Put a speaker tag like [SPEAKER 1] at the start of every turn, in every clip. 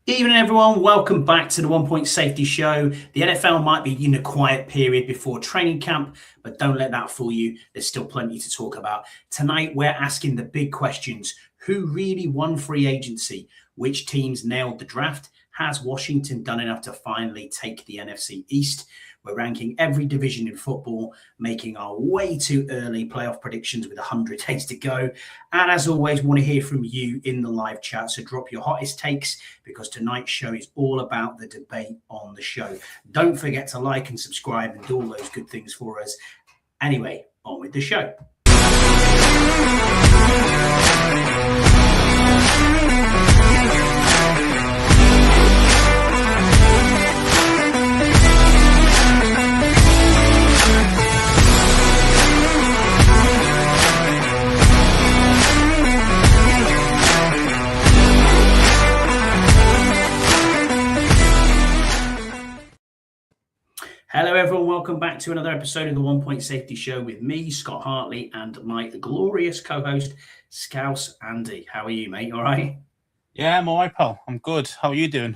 [SPEAKER 1] Evening, everyone. Welcome back to the 1 Point Safety Show. The NFL might be in a quiet period before training camp, but don't let that fool you. There's still plenty to talk about. Tonight, we're asking the big questions. Who really won free agency? Which teams nailed the draft? Has Washington done enough to finally take the NFC East? We're ranking every division in football, making our way too early playoff predictions with 100 days to go. And as always, want to hear from you in the live chat. So drop your hottest takes because tonight's show is all about the debate on the show. Don't forget to like and subscribe and do all those good things for us. Anyway, on with the show. Hello, everyone. Welcome back to another episode of the 1 Point Safety Show with me, Scott Hartley, and my glorious co-host, Scouse Andy. How are you, mate? All right?
[SPEAKER 2] Yeah, I'm all right, pal. I'm good. How are you doing?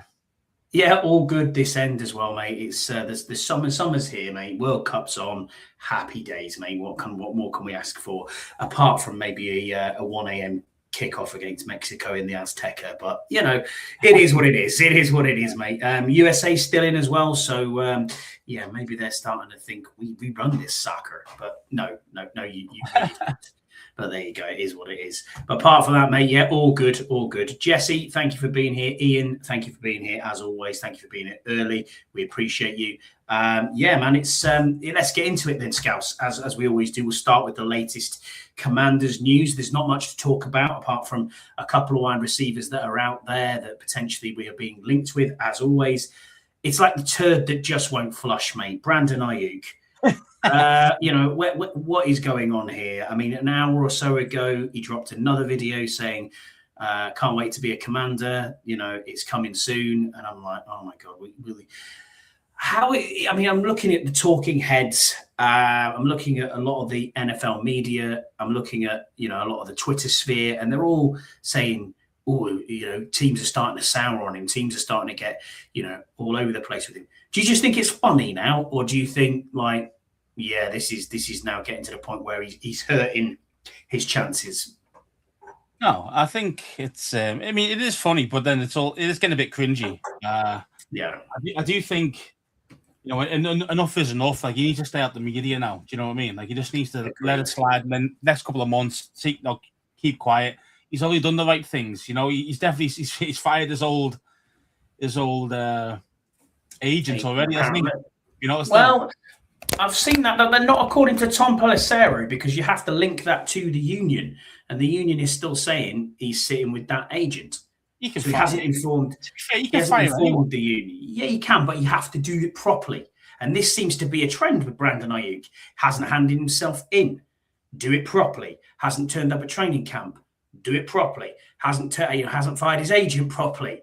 [SPEAKER 1] Yeah, all good this end as well, mate. It's there's summer's here, mate. World Cup's on. Happy days, mate. What more can we ask for apart from maybe a 1 a.m. kickoff against Mexico in the Azteca? But you know, it is what it is. It is what it is, mate. USA still in as well, so yeah, maybe they're starting to think we run this sucker. But no, you really don't. But there you go. It is what it is. But apart from that, mate, yeah, all good, all good. Jesse, thank you for being here. Ian, thank you for being here as always. Thank you for being here early. We appreciate you. Yeah, man, it's let's get into it then, Scouse. As we always do, we'll start with the latest Commanders news. There's not much to talk about apart from a couple of wide receivers that are out there that potentially we are being linked with. As always, it's like the turd that just won't flush, mate. Brandon Ayuk. You know, what is going on here? I mean, an hour or so ago, he dropped another video saying, can't wait to be a Commander. You know, it's coming soon. And I'm like, oh my God, really? I mean, I'm looking at the talking heads. I'm looking at a lot of the NFL media. I'm looking at, you know, a lot of the Twitter sphere, and they're all saying, oh, you know, teams are starting to sour on him. Teams are starting to get, you know, all over the place with him. Do you just think it's funny now? Or do you think like, yeah, this is now getting to the point where he's hurting his chances?
[SPEAKER 2] No, I think it's. I mean, it is funny, but then it is getting a bit cringy.
[SPEAKER 1] Yeah,
[SPEAKER 2] I do think, you know, enough is enough. Like, you need to stay out the media now. Do you know what I mean? Like, he just needs to let it slide, and then next couple of months, keep quiet. He's already done the right things. You know, he's definitely he's fired his old agent already, hasn't he? You know,
[SPEAKER 1] well. I've seen that, but not according to Tom Pelissero, because you have to link that to the union, and the union is still saying he's sitting with that agent. He hasn't informed. He hasn't informed the union. Yeah, you can, but you have to do it properly. And this seems to be a trend with Brandon Ayuk. Hasn't handed himself in. Do it properly. Hasn't turned up at training camp. Do it properly. Hasn't fired his agent properly.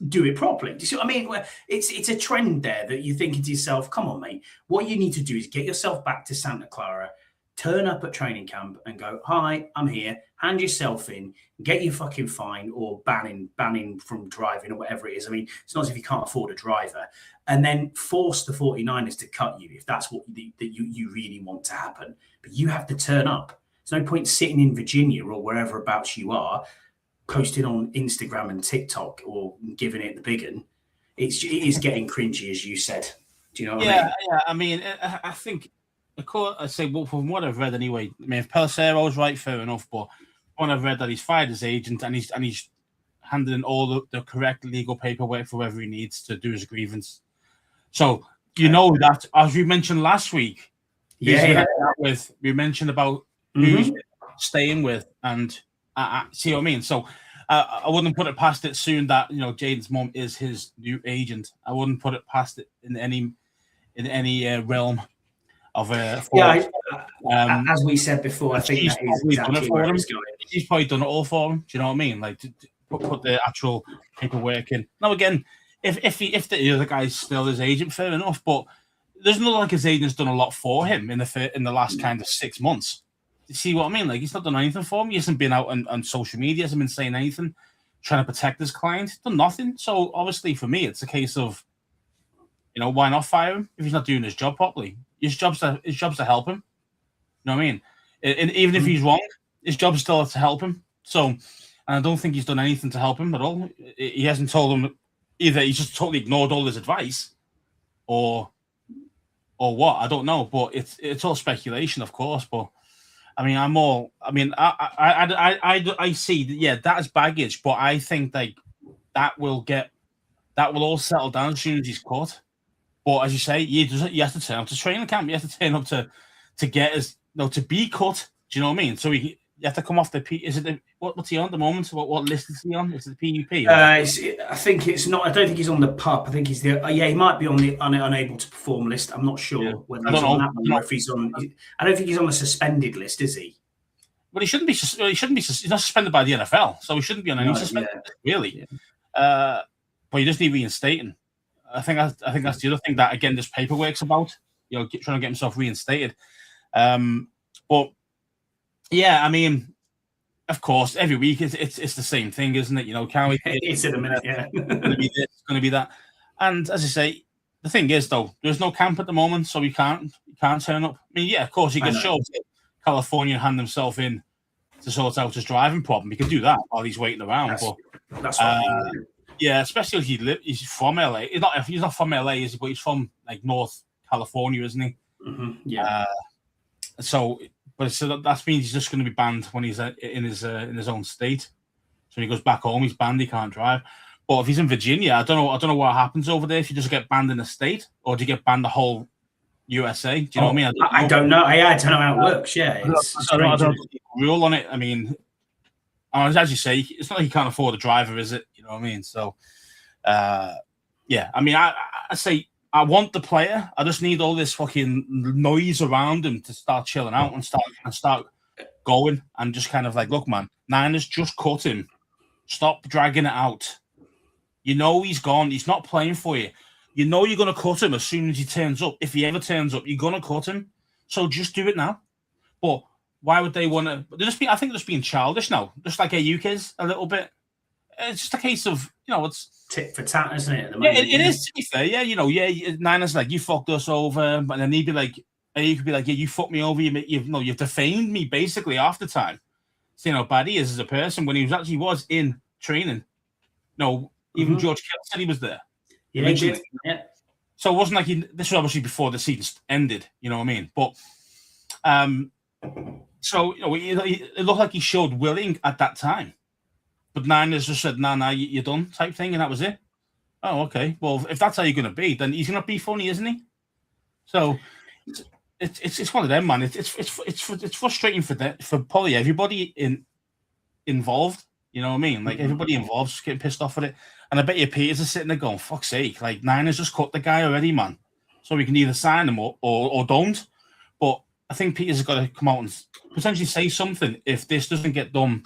[SPEAKER 1] Do it properly. Do you see what I mean? It's a trend there that you think to yourself, come on, mate. What you need to do is get yourself back to Santa Clara, turn up at training camp and go, hi, I'm here. Hand yourself in, get your fucking fine or banning from driving or whatever it is. I mean, it's not as if you can't afford a driver. And then force the 49ers to cut you if that's what you really want to happen. But you have to turn up. There's no point sitting in Virginia or wherever abouts you are, posting on Instagram and TikTok or giving it the big one. It is getting cringy, as you said. Do you know what I mean?
[SPEAKER 2] Yeah. I mean, I think, I say, well, from what I've read anyway, I mean, if Pelissero's right, fair enough, but when I've read that he's fired his agent and he's handing in all the correct legal paperwork for whatever he needs to do his grievance. So, you know that, as we mentioned last week, we mentioned about who he's staying with, and see what I mean? So I wouldn't put it past it soon that, you know, Jayden's mom is his new agent. I wouldn't put it past it in any realm of as
[SPEAKER 1] we said before, I think that is exactly where it's going.
[SPEAKER 2] He's probably done it all for him. Do you know what I mean? Like to put the actual paperwork in. Now again, if the other guy's still his agent, fair enough. But there's not like his agent's done a lot for him in the last kind of 6 months. You see what I mean? Like, he's not done anything for him. He hasn't been out on social media. He hasn't been saying anything. trying to protect his client. He's done nothing. So obviously for me, it's a case of, why not fire him if he's not doing his job properly? His job's to help him. You know what I mean? And even if he's wrong, his job's still to help him. So, and I don't think he's done anything to help him at all. He hasn't told him either. He's just totally ignored all his advice, or what? I don't know. But it's all speculation, of course. But I mean, I see. Yeah, that is baggage. But I think that will all settle down as soon as he's caught. But as you say, you have to turn up to training camp. You have to turn up to get his, to be cut. Do you know what I mean? So you have to come off the P. Is it what's he on at the moment? What list is he on? Is it the PUP?
[SPEAKER 1] I think it's not. I don't think he's on the PUP. I think he's the. He might be on the unable to perform list. I'm not sure whether he's on that one or if he's on. I don't think he's on the suspended list, is he?
[SPEAKER 2] Well, he shouldn't be. He's not suspended by the NFL, so he shouldn't be on any suspended list, really. Yeah. But he just need reinstating. I think that's the other thing that, again, this paperwork's about. Trying to get himself reinstated. But yeah, I mean, of course, every week it's the same thing, isn't it? Can we?
[SPEAKER 1] It's in a minute, yeah.
[SPEAKER 2] It's going to be this, it's going to be that. And as I say, the thing is, though, there's no camp at the moment, so he can't turn up. I mean, yeah, of course, he can show up to California and hand himself in to sort out his driving problem. He can do that while he's waiting around.
[SPEAKER 1] That's what
[SPEAKER 2] yeah, especially if he's from LA. He's not from LA, is he? But he's from North California, isn't he?
[SPEAKER 1] Mm-hmm. Yeah.
[SPEAKER 2] So that means he's just going to be banned when he's in his own state. So when he goes back home, he's banned. He can't drive. But if he's in Virginia, I don't know what happens over there. If you just get banned in a state, or do you get banned the whole USA? Do you know what I mean?
[SPEAKER 1] I don't know. I don't know how it works. Yeah,
[SPEAKER 2] I don't know rule on it. I mean, as you say, it's not like you can't afford a driver, is it? You know what I mean? So, yeah. I mean, I say I want the player. I just need all this fucking noise around him to start chilling out and start going and just kind of look, man, Niners just cut him. Stop dragging it out. He's gone. He's not playing for you. You're going to cut him as soon as he turns up. If he ever turns up, you're going to cut him. So just do it now. But why would they want to? I think they're just being childish now, just like AU kids a little bit. It's just a case of, it's
[SPEAKER 1] tit for tat, isn't it? At the moment?
[SPEAKER 2] Yeah, it is, to be fair. Yeah, Niners you fucked us over, and then he'd be like, you could be like, yeah, you fucked me over. You've defamed me basically half the time. Seeing how bad he is as a person when he was in training. Even George Kittle said he was there.
[SPEAKER 1] Yeah, he did. Yeah.
[SPEAKER 2] So it wasn't like this was obviously before the season ended. You know what I mean? But so it looked like he showed willing at that time. But Niners just said, nah, you're done type thing, and that was it. Oh, okay. Well, if that's how you're going to be, then he's going to be funny, isn't he? So it's one of them, man. It's frustrating for probably everybody involved. You know what I mean? Everybody involved is getting pissed off with it. And I bet you Peters is sitting there going, fuck's sake, Niners just cut the guy already, man. So we can either sign him or don't. But I think Peters has got to come out and potentially say something if this doesn't get done.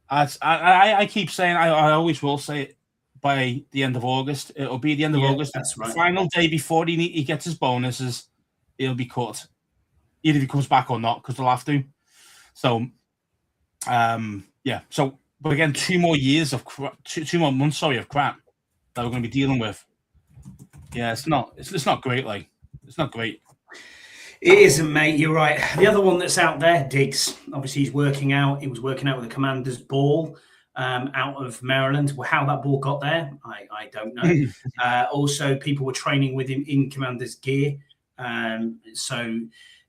[SPEAKER 2] I keep saying, I always will say it, by the end of August. It'll be the end of August.
[SPEAKER 1] That's right.
[SPEAKER 2] The final day before he gets his bonuses, he'll be cut. Either if he comes back or not, because they'll have to. So, yeah. So, but again, 2 more years of 2 more months, of crap that we're going to be dealing with. Yeah, it's not great. It's not great.
[SPEAKER 1] It isn't, mate. You're right. The other one that's out there, Diggs. Obviously, he's working out. He was working out with the Commanders' ball out of Maryland. Well, how that ball got there, I don't know. Also, people were training with him in Commanders' gear. So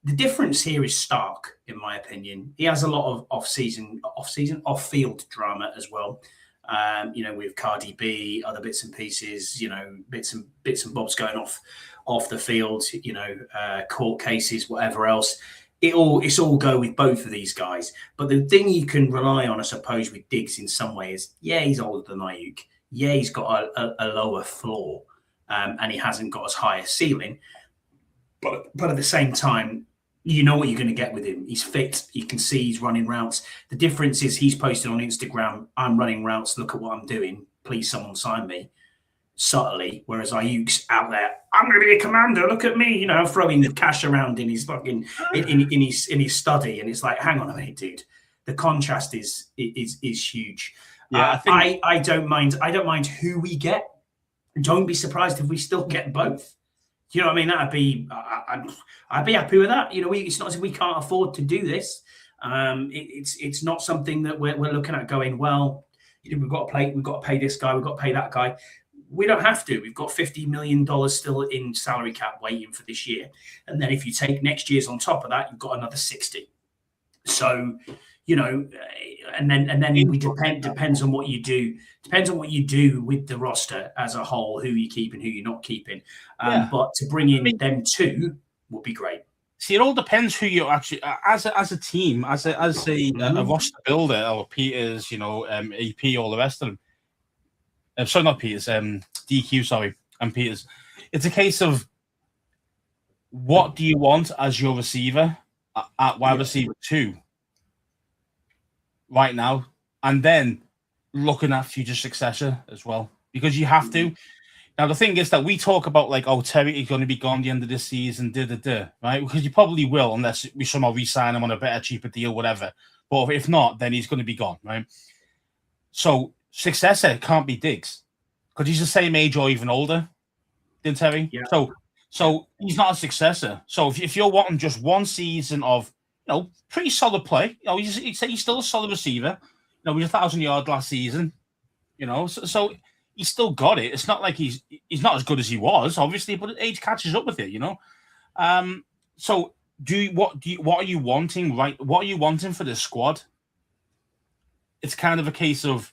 [SPEAKER 1] the difference here is stark, in my opinion. He has a lot of off-field drama as well. With Cardi B, other bits and pieces, bits and bobs going off the field, court cases, whatever else. It's all go with both of these guys. But the thing you can rely on, I suppose, with Diggs in some way is, yeah, he's older than Ayuk. Yeah, he's got a lower floor, and he hasn't got as high a ceiling. But at the same time, you know what you're going to get with him. He's fit. You can see he's running routes. The difference is he's posted on Instagram, I'm running routes. Look at what I'm doing. Please, someone sign me. Subtly. Whereas Ayuk's out there, I'm going to be a commander. Look at me, throwing the cash around in his fucking in his study. And it's like, hang on a minute, dude. The contrast is huge.
[SPEAKER 2] Yeah,
[SPEAKER 1] I don't mind. I don't mind who we get. Don't be surprised if we still get both. You know what I mean? I'd be happy with that. You know, it's not as if we can't afford to do this. It's not something that we're looking at going, well, you know, we've got to pay this guy, we've got to pay that guy. We don't have to. We've got $50 million still in salary cap waiting for this year. And then if you take next year's on top of that, you've got another 60. So, you know, and then we depends on what you do. Depends on what you do with the roster as a whole, who you keep and who you're not keeping. But to bring in them two would be great.
[SPEAKER 2] See, it all depends who you actually, as a team, as a roster builder, or Peters, you know, AP, all the rest of them. Sorry, not Peters, DQ, sorry, and Peters. It's a case of what do you want as your receiver at wide receiver 2 right now, and then looking at future successor as well, because you have to. Now, the thing is that we talk about like, oh, Terry is going to be gone the end of this season, right? Because you probably will, unless we somehow re-sign him on a better, cheaper deal, whatever. But if not, then he's going to be gone, right? So successor can't be Diggs because he's the same age or even older than Terry.
[SPEAKER 1] Yeah.
[SPEAKER 2] So he's not a successor. So if you're wanting just one season of, you know, pretty solid play, you know, he's still a solid receiver. You know, we had 1,000 yards last season. You know, so he's still got it. It's not like he's not as good as he was, obviously, but age catches up with it. You know, so what are you wanting? Right, what are you wanting for this squad? It's kind of a case of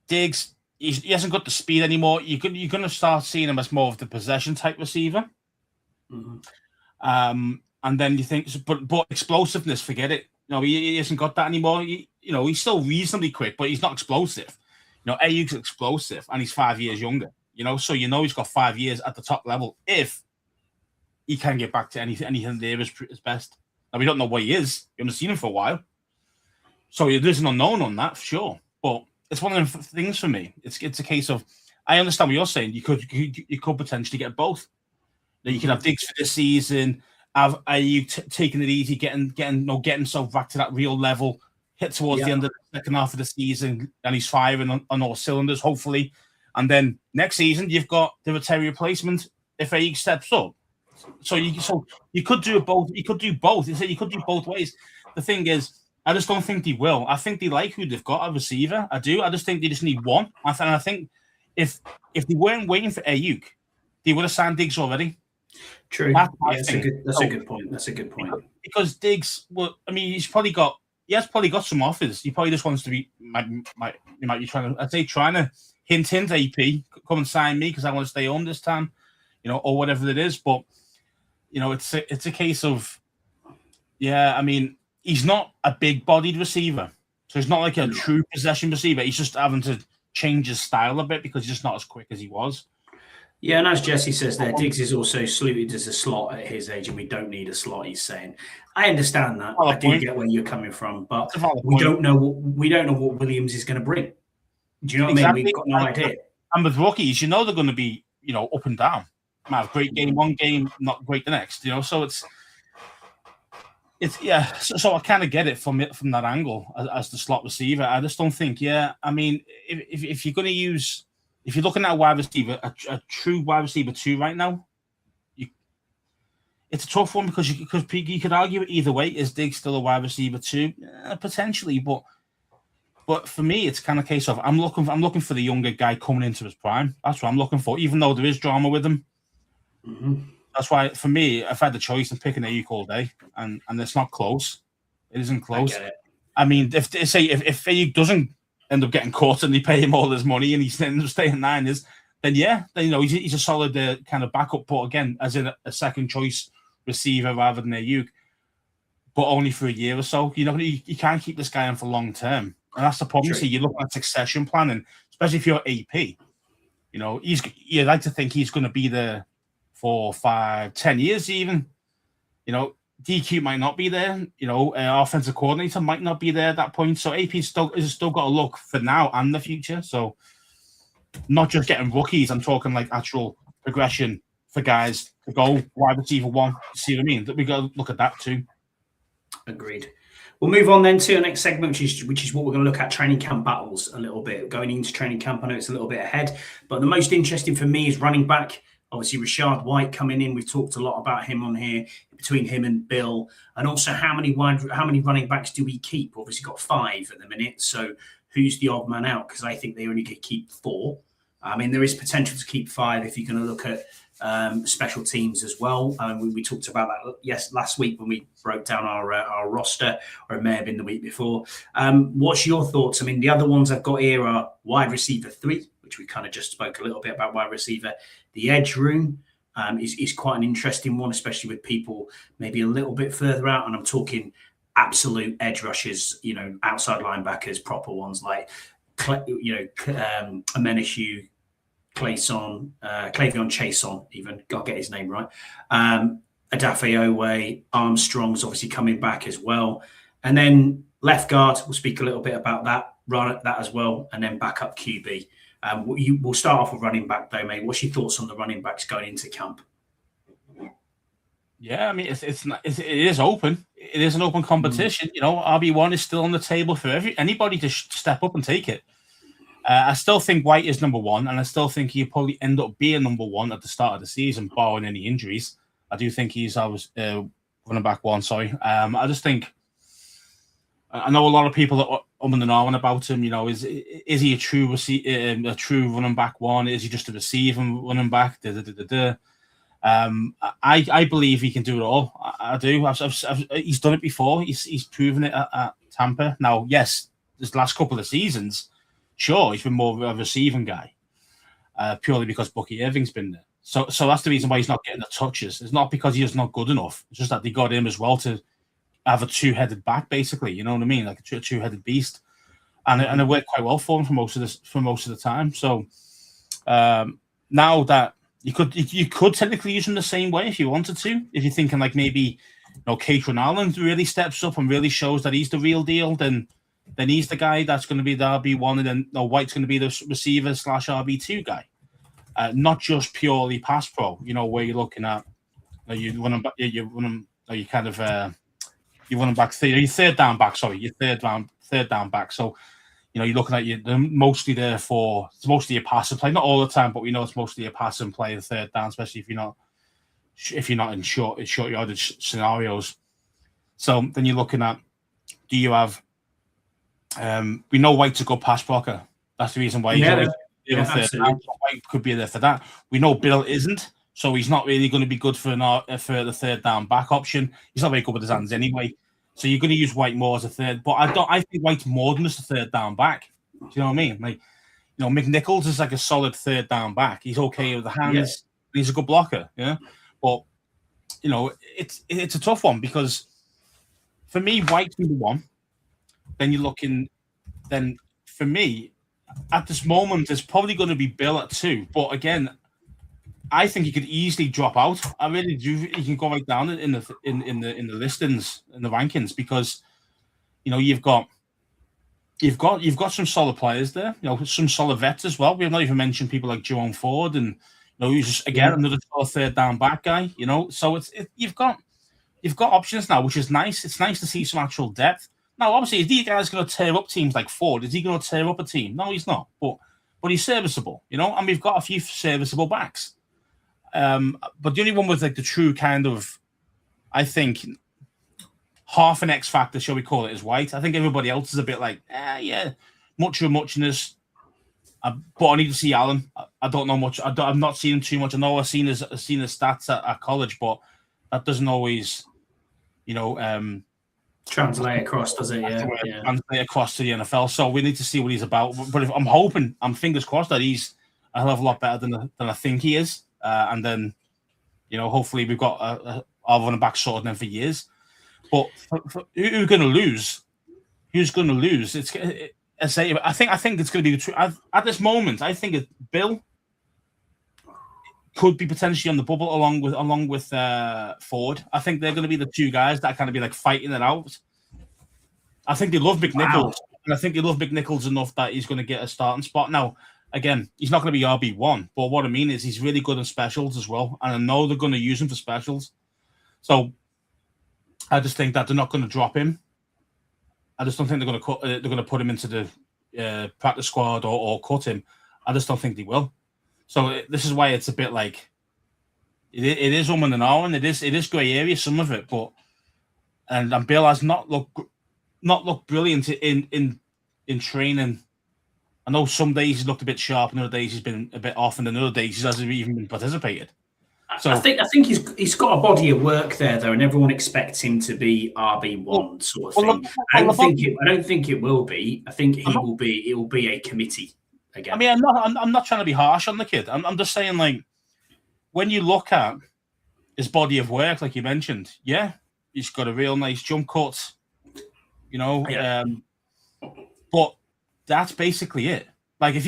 [SPEAKER 2] Diggs. He hasn't got the speed anymore. You're going to start seeing him as more of the possession type receiver.
[SPEAKER 1] Mm-hmm.
[SPEAKER 2] And then you think, but explosiveness, forget it. You know, he hasn't got that anymore. You know, he's still reasonably quick, but he's not explosive. You know, Ayuk's explosive, and he's 5 years younger. You know, so you know he's got 5 years at the top level if he can get back to anything there is best. Now, we don't know what he is. We haven't seen him for a while. So there's an unknown on that, for sure. But it's one of the things for me. It's a case of, I understand what you're saying. You could potentially get both. You can have Diggs for this season, have Ayuk taking it easy, getting himself back to that real level, hit towards the end of the second half of the season, and he's firing on all cylinders, hopefully. And then next season, you've got the Terry replacement if Ayuk steps up. So you could do both. You could do both. You could do both ways. The thing is, I just don't think they will. I think they like who they've got, a receiver. I do. I just think they just need one. I think if they weren't waiting for Ayuk, they would have signed Diggs already.
[SPEAKER 1] True. That's a good point. That's a good point.
[SPEAKER 2] Because Diggs, well, I mean, he has probably got some offers. He probably just wants to be, he might be trying to hint AP, come and sign me because I want to stay home this time, you know, or whatever it is. But, you know, it's a case of, I mean, he's not a big-bodied receiver. So he's not like a true possession receiver. He's just having to change his style a bit because he's just not as quick as he was.
[SPEAKER 1] Yeah, and as Jesse says there, Diggs is also slotted as a slot at his age, and we don't need a slot, he's saying. I understand that. I do get where you're coming from, but we don't know what Williams is going to bring. Do you know what I mean? We've got no idea.
[SPEAKER 2] And with rookies, you know they're going to be, you know, up and down. Might have great game one game, not great the next, you know. So it's So I kind of get it from that angle as the slot receiver. I just don't think, I mean, if you're going to use, if you're looking at a wide receiver, a true wide receiver 2 right now, it's a tough one because you could argue it either way. Is Diggs still a wide receiver 2? Potentially, but for me, it's kind of a case of I'm looking for the younger guy coming into his prime. That's what I'm looking for, even though there is drama with him.
[SPEAKER 1] Mm-hmm.
[SPEAKER 2] That's why, for me, I've had the choice of picking Ayuk all day, and it's not close. It isn't close. I mean, if Ayuk doesn't end up getting caught and they pay him all his money and he's ends up staying Niners, then you know he's a solid kind of backup. But again, as in a second choice receiver rather than Ayuk, but only for a year or so. You know, you can't keep this guy in for long term, and that's the problem. So you're looking at succession planning, especially if you're AP. You know, you'd like to think he's going to be there for 5, 10 years even. You know, DQ might not be there. You know, offensive coordinator might not be there at that point. So AP still got to look for now and the future. So not just getting rookies. I'm talking like actual progression for guys to go wide receiver 1. See what I mean? That we got to look at that too.
[SPEAKER 1] Agreed. We'll move on then to the next segment, which is what we're going to look at, training camp battles a little bit. Going into training camp, I know it's a little bit ahead, but the most interesting for me is running back. Obviously, Rashad White coming in. We've talked a lot about him on here, between him and Bill, and also how many running backs do we keep? Obviously, got 5 at the minute. So who's the odd man out? Because I think they only could keep 4. I mean, there is potential to keep 5 if you're going to look at special teams as well. We talked about that last week when we broke down our roster, or it may have been the week before. What's your thoughts? I mean, the other ones I've got here are wide receiver 3, which we kind of just spoke a little bit about wide receiver. The edge room is quite an interesting one, especially with people maybe a little bit further out. And I'm talking absolute edge rushers, outside linebackers, proper ones like, Amenishu, Clayson, Clavion Chason, even, got to get his name right. Adafe Owe, Armstrong's obviously coming back as well. And then left guard, we'll speak a little bit about that as well. And then backup QB. We'll start off with running back though, mate. What's your thoughts on the running backs going into camp?
[SPEAKER 2] Yeah, I mean, it is open. It is an open competition. RB1 is still on the table for anybody to step up and take it. I still think White is number 1, and I still think he'll probably end up being number 1 at the start of the season, barring any injuries. I do think he's running back 1. Sorry, I just think I know a lot of people that are and ahhing about him. Is he a true running back 1? Is he just a receiving running back? I believe he can do it all. I do. He's done it before. He's proven it at Tampa. Now, yes, this last couple of seasons. Sure, he's been more of a receiving guy, purely because Bucky Irving's been there. So that's the reason why he's not getting the touches. It's not because he's not good enough. It's just that they got him as well to have a 2-headed back, basically. You know what I mean? Like a 2-headed beast, and it worked quite well for him for most of the time. So now that you could technically use him the same way if you wanted to. If you're thinking like maybe Catron Allen really steps up and really shows that he's the real deal, then he's the guy that's going to be the RB1, and then White's going to be the receiver / RB2 guy. Not just purely pass pro, where you're looking at you're running back, you're third down back. Sorry, your third down back. So you're looking at they're mostly there for it's mostly a passing play, not all the time, but we know it's mostly a passing play, the third down, especially if you're not in short yardage scenarios. So then you're looking at, do you have we know White's a good pass blocker. That's the reason why he's third down. White could be there for that. We know Bill isn't, so he's not really going to be good for the third down back option. He's not very good with his hands anyway. So you're going to use White more as a third. But I think White's more than just a third down back. Do you know what I mean? Like, McNichols is like a solid third down back. He's okay with the hands. Yeah. He's a good blocker. Yeah. But it's a tough one, because for me, White's number 1. Then you're looking, then for me, at this moment, there's probably going to be Bill at 2. But again, I think he could easily drop out. I really do. He can go right down in the listings, in the rankings, because you've got some solid players there. Some solid vets as well. We have not even mentioned people like Jerome Ford, and who's just again another third down back guy. So you've got options now, which is nice. It's nice to see some actual depth. Now, obviously, is these guys going to tear up teams like Ford? Is he going to tear up a team? No, he's not. But he's serviceable, and we've got a few serviceable backs. But the only one with like the true kind of, I think, half an X factor, shall we call it, is White. I think everybody else is a bit like, much of muchness. But I need to see Allen. I don't know much. I've not seen him too much. I know I've seen his stats at college, but that doesn't always,
[SPEAKER 1] translate across, does it? Yeah.
[SPEAKER 2] Translate across to the NFL. So we need to see what he's about. But I'm fingers crossed that he's a hell of a lot better than I think he is. And then, hopefully we've got our running back sorted then for years. But who's going to lose? Who's going to lose? I think it's going to be the truth. At this moment, I think Bill could be potentially on the bubble along with Ford. I think they're going to be the 2 guys that are kind of be like fighting it out. I think they love McNichols, and I think they love McNichols enough that he's going to get a starting spot. Now, again, he's not going to be RB1, but what I mean is he's really good in specials as well, and I know they're going to use him for specials. So I just think that they're not going to drop him. I just don't think they're going to put him into the practice squad or cut him. I just don't think they will. So this is why it's a bit like it is and ahhing. It is grey area, some of it, but and Bill has not looked brilliant in training. I know some days he's looked a bit sharp, and other days he's been a bit off, and then other days he hasn't even participated. So
[SPEAKER 1] I think he's got a body of work there though, and everyone expects him to be RB1 sort of thing. I don't think it will be. I think it will be a committee again.
[SPEAKER 2] I mean, I'm not trying to be harsh on the kid. I'm just saying, like, when you look at his body of work, like you mentioned, yeah, he's got a real nice jump cut, but that's basically it. Like if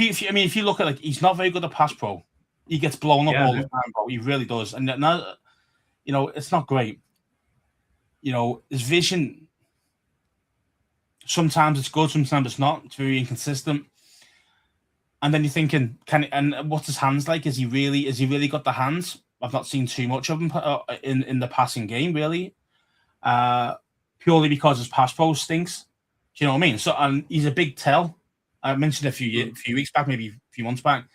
[SPEAKER 2] you look at, like, he's not very good at pass pro. He gets blown up all the time, bro. He really does. And now, it's not great. His vision, sometimes it's good, sometimes it's not. It's very inconsistent. And then you're thinking, what's his hands like? Is he really got the hands? I've not seen too much of him in the passing game, really. Purely because his pass pro stinks. Do you know what I mean? So, and he's a big tell. I mentioned a few weeks back, maybe a few months back.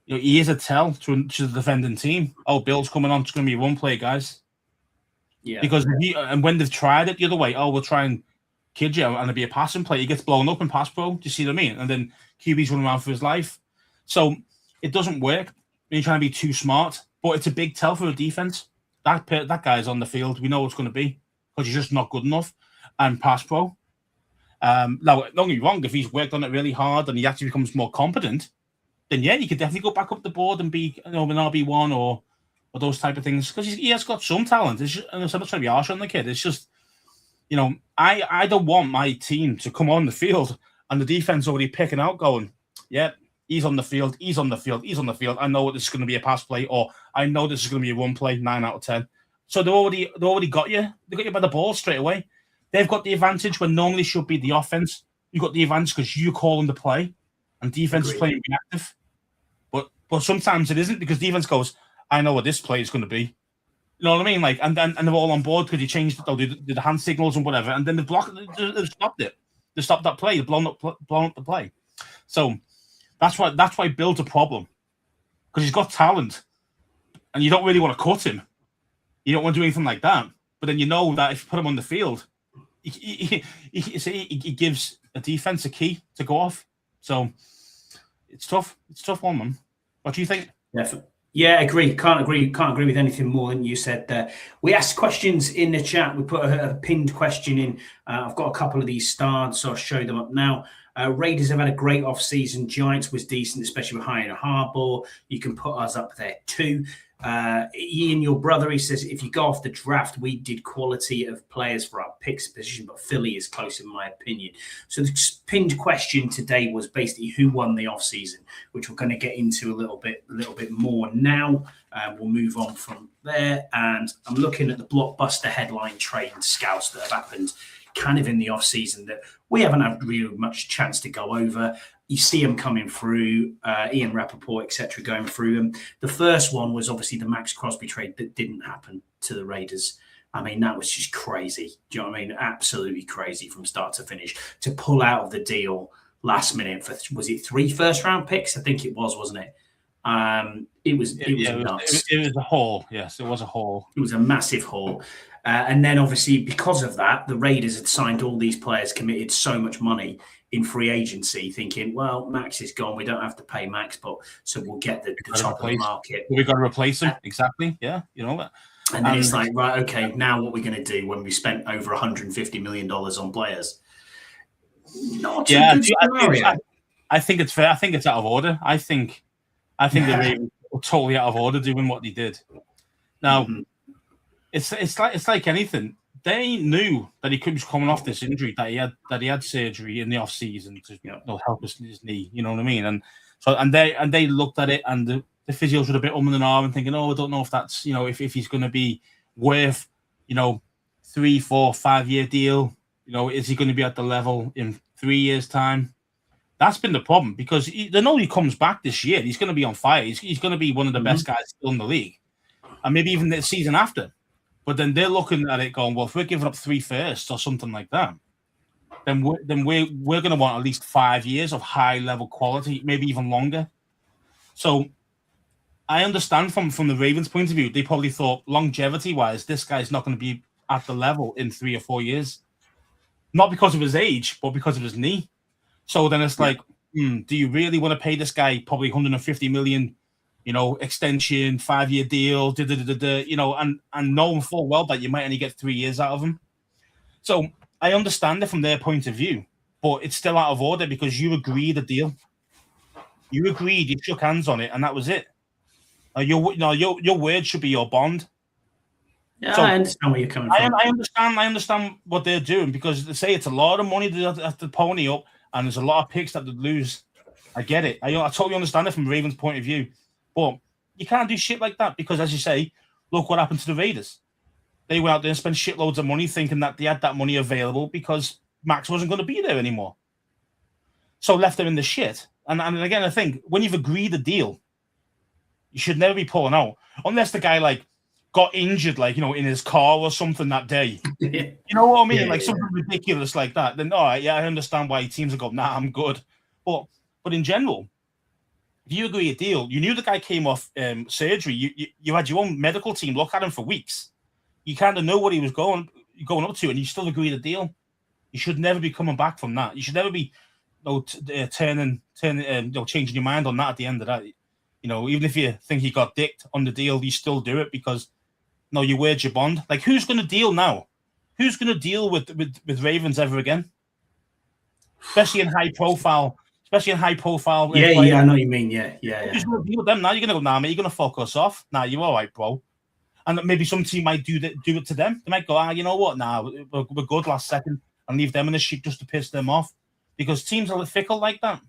[SPEAKER 2] He is a tell to the defending team. Oh, Bill's coming on. It's going to be one play, guys. Yeah. Because and when they've tried it the other way, we'll try and kid you, and it'll be a passing play. He gets blown up in pass pro. Do you see what I mean? And then QB's running around for his life. So it doesn't work when you're trying to be too smart. But it's a big tell for a defense. That guy's on the field. We know what's going to be because he's just not good enough. And pass pro. Now, don't get me wrong. If he's worked on it really hard and he actually becomes more competent, then yeah, you could definitely go back up the board and be an RB1 or those type of things, because he has got some talent. And I'm not trying to be harsh on the kid. It's just, I don't want my team to come on the field and the defense already picking out, going, yeah, he's on the field, he's on the field, he's on the field. I know this is going to be a pass play, or I know this is going to be a run play, 9 out of 10. So they already got you. They got you by the ball straight away. They've got the advantage when normally should be the offense. You got the advantage because you call them the play. And defense is playing reactive. But sometimes it isn't, because defense goes, I know what this play is going to be. You know what I mean? Like, and they're all on board because you changed it, they'll do the hand signals and whatever, and then they've stopped it. They stopped that play. They've blown up the play. So that's why Bill's a problem, because he's got talent, and you don't really want to cut him. You don't want to do anything like that. But then you know that if you put him on the field, he gives a defense a key to go off. So it's tough. It's a tough one, man. What do you think?
[SPEAKER 1] Yeah, agree. Can't agree with anything more than you said there. We asked questions in the chat. We put a pinned question in. I've got a couple of these starred, so I'll show them up now. Raiders have had a great off-season. Giants was decent, especially with hiring a Harbaugh. You can put us up there too. Ian, your brother, he says, if you go off the draft, we did quality of players for our picks position, but Philly is close in my opinion. So the pinned question today was basically who won the offseason, which we're going to get into a little bit more now. We'll move on from there. And I'm looking at the blockbuster headline trade scouts that have happened kind of in the offseason that we haven't had really much chance to go over. You see them coming through, Ian Rappaport, etc., going through them. The first one was obviously the Max Crosby trade that didn't happen to the Raiders. I mean, that was just crazy. Do you know what I mean? Absolutely crazy from start to finish. To pull out of the deal last minute for, was it 3 first-round picks? I think it was, wasn't it? It was nuts.
[SPEAKER 2] It was a haul. Yes, it was a haul.
[SPEAKER 1] It was a massive haul. And then obviously because of that, the Raiders had signed all these players, committed so much money in free agency, thinking, well, Max is gone. We don't have to pay Max, but so we'll get the top of the market.
[SPEAKER 2] We've got to replace him. Exactly. Yeah. You know that.
[SPEAKER 1] And then it's like, right, okay, now what we're going to do when we spent over $150 million on players? Not a good scenario.
[SPEAKER 2] I think it's fair. I think it's out of order. I think the Ravens were totally out of order doing what they did. Now, it's like anything. They knew that he was coming off this injury, that he had surgery in the off season to help his knee. You know what I mean? And so they looked at it, and the physios were a bit and ahhing, thinking, I don't know if that's if he's going to be worth 3, 4, 5 year deal. Is he going to be at the level in 3 years' time? That's been the problem, because they know he comes back this year. He's going to be on fire. He's going to be one of the best guys still in the league, and maybe even the season after. But then they're looking at it going, well, if we're giving up 3 firsts or something like that, then we're going to want at least 5 years of high level quality, maybe even longer. So I understand from the Ravens' point of view, they probably thought longevity wise, this guy's not going to be at the level in 3 or 4 years, not because of his age, but because of his knee. So then it's like, do you really want to pay this guy probably 150 million, extension, 5-year deal, and knowing full well that you might only get 3 years out of him? So I understand it from their point of view, but it's still out of order because you agreed a deal. You agreed, you shook hands on it, and that was it. Your word should be your bond.
[SPEAKER 1] Yeah, so, I understand where you're coming from.
[SPEAKER 2] I understand what they're doing because they say it's a lot of money to have to pony up, and there's a lot of picks that they'd lose. I get it. I totally understand it from Ravens' point of view, but you can't do shit like that because, as you say, look what happened to the Raiders. They went out there and spent shitloads of money thinking that they had that money available because Max wasn't going to be there anymore. So left them in the shit. And again, I think when you've agreed a deal, you should never be pulling out unless the guy got injured, in his car or something that day. You know what I mean? Something ridiculous like that. Then all right, yeah, I understand why teams are going, nah, I'm good. But in general, if you agree a deal, you knew the guy came off surgery. You had your own medical team look at him for weeks. You kind of know what he was going up to, and you still agreed a deal. You should never be coming back from that. You should never be changing your mind on that at the end of that. Even if you think he got dicked on the deal, you still do it because you word your bond. Like, who's going to deal now? Who's going to deal with Ravens ever again? Especially in high profile. Yeah, I
[SPEAKER 1] know what you mean. Yeah.
[SPEAKER 2] Who's going to deal with them now? You're going to go, nah, mate, you're going to fuck us off. Nah, you're all right, bro. And maybe some team might do it to them. They might go, you know what? Nah, we're good last second, and leave them in the shit just to piss them off. Because teams are fickle like that.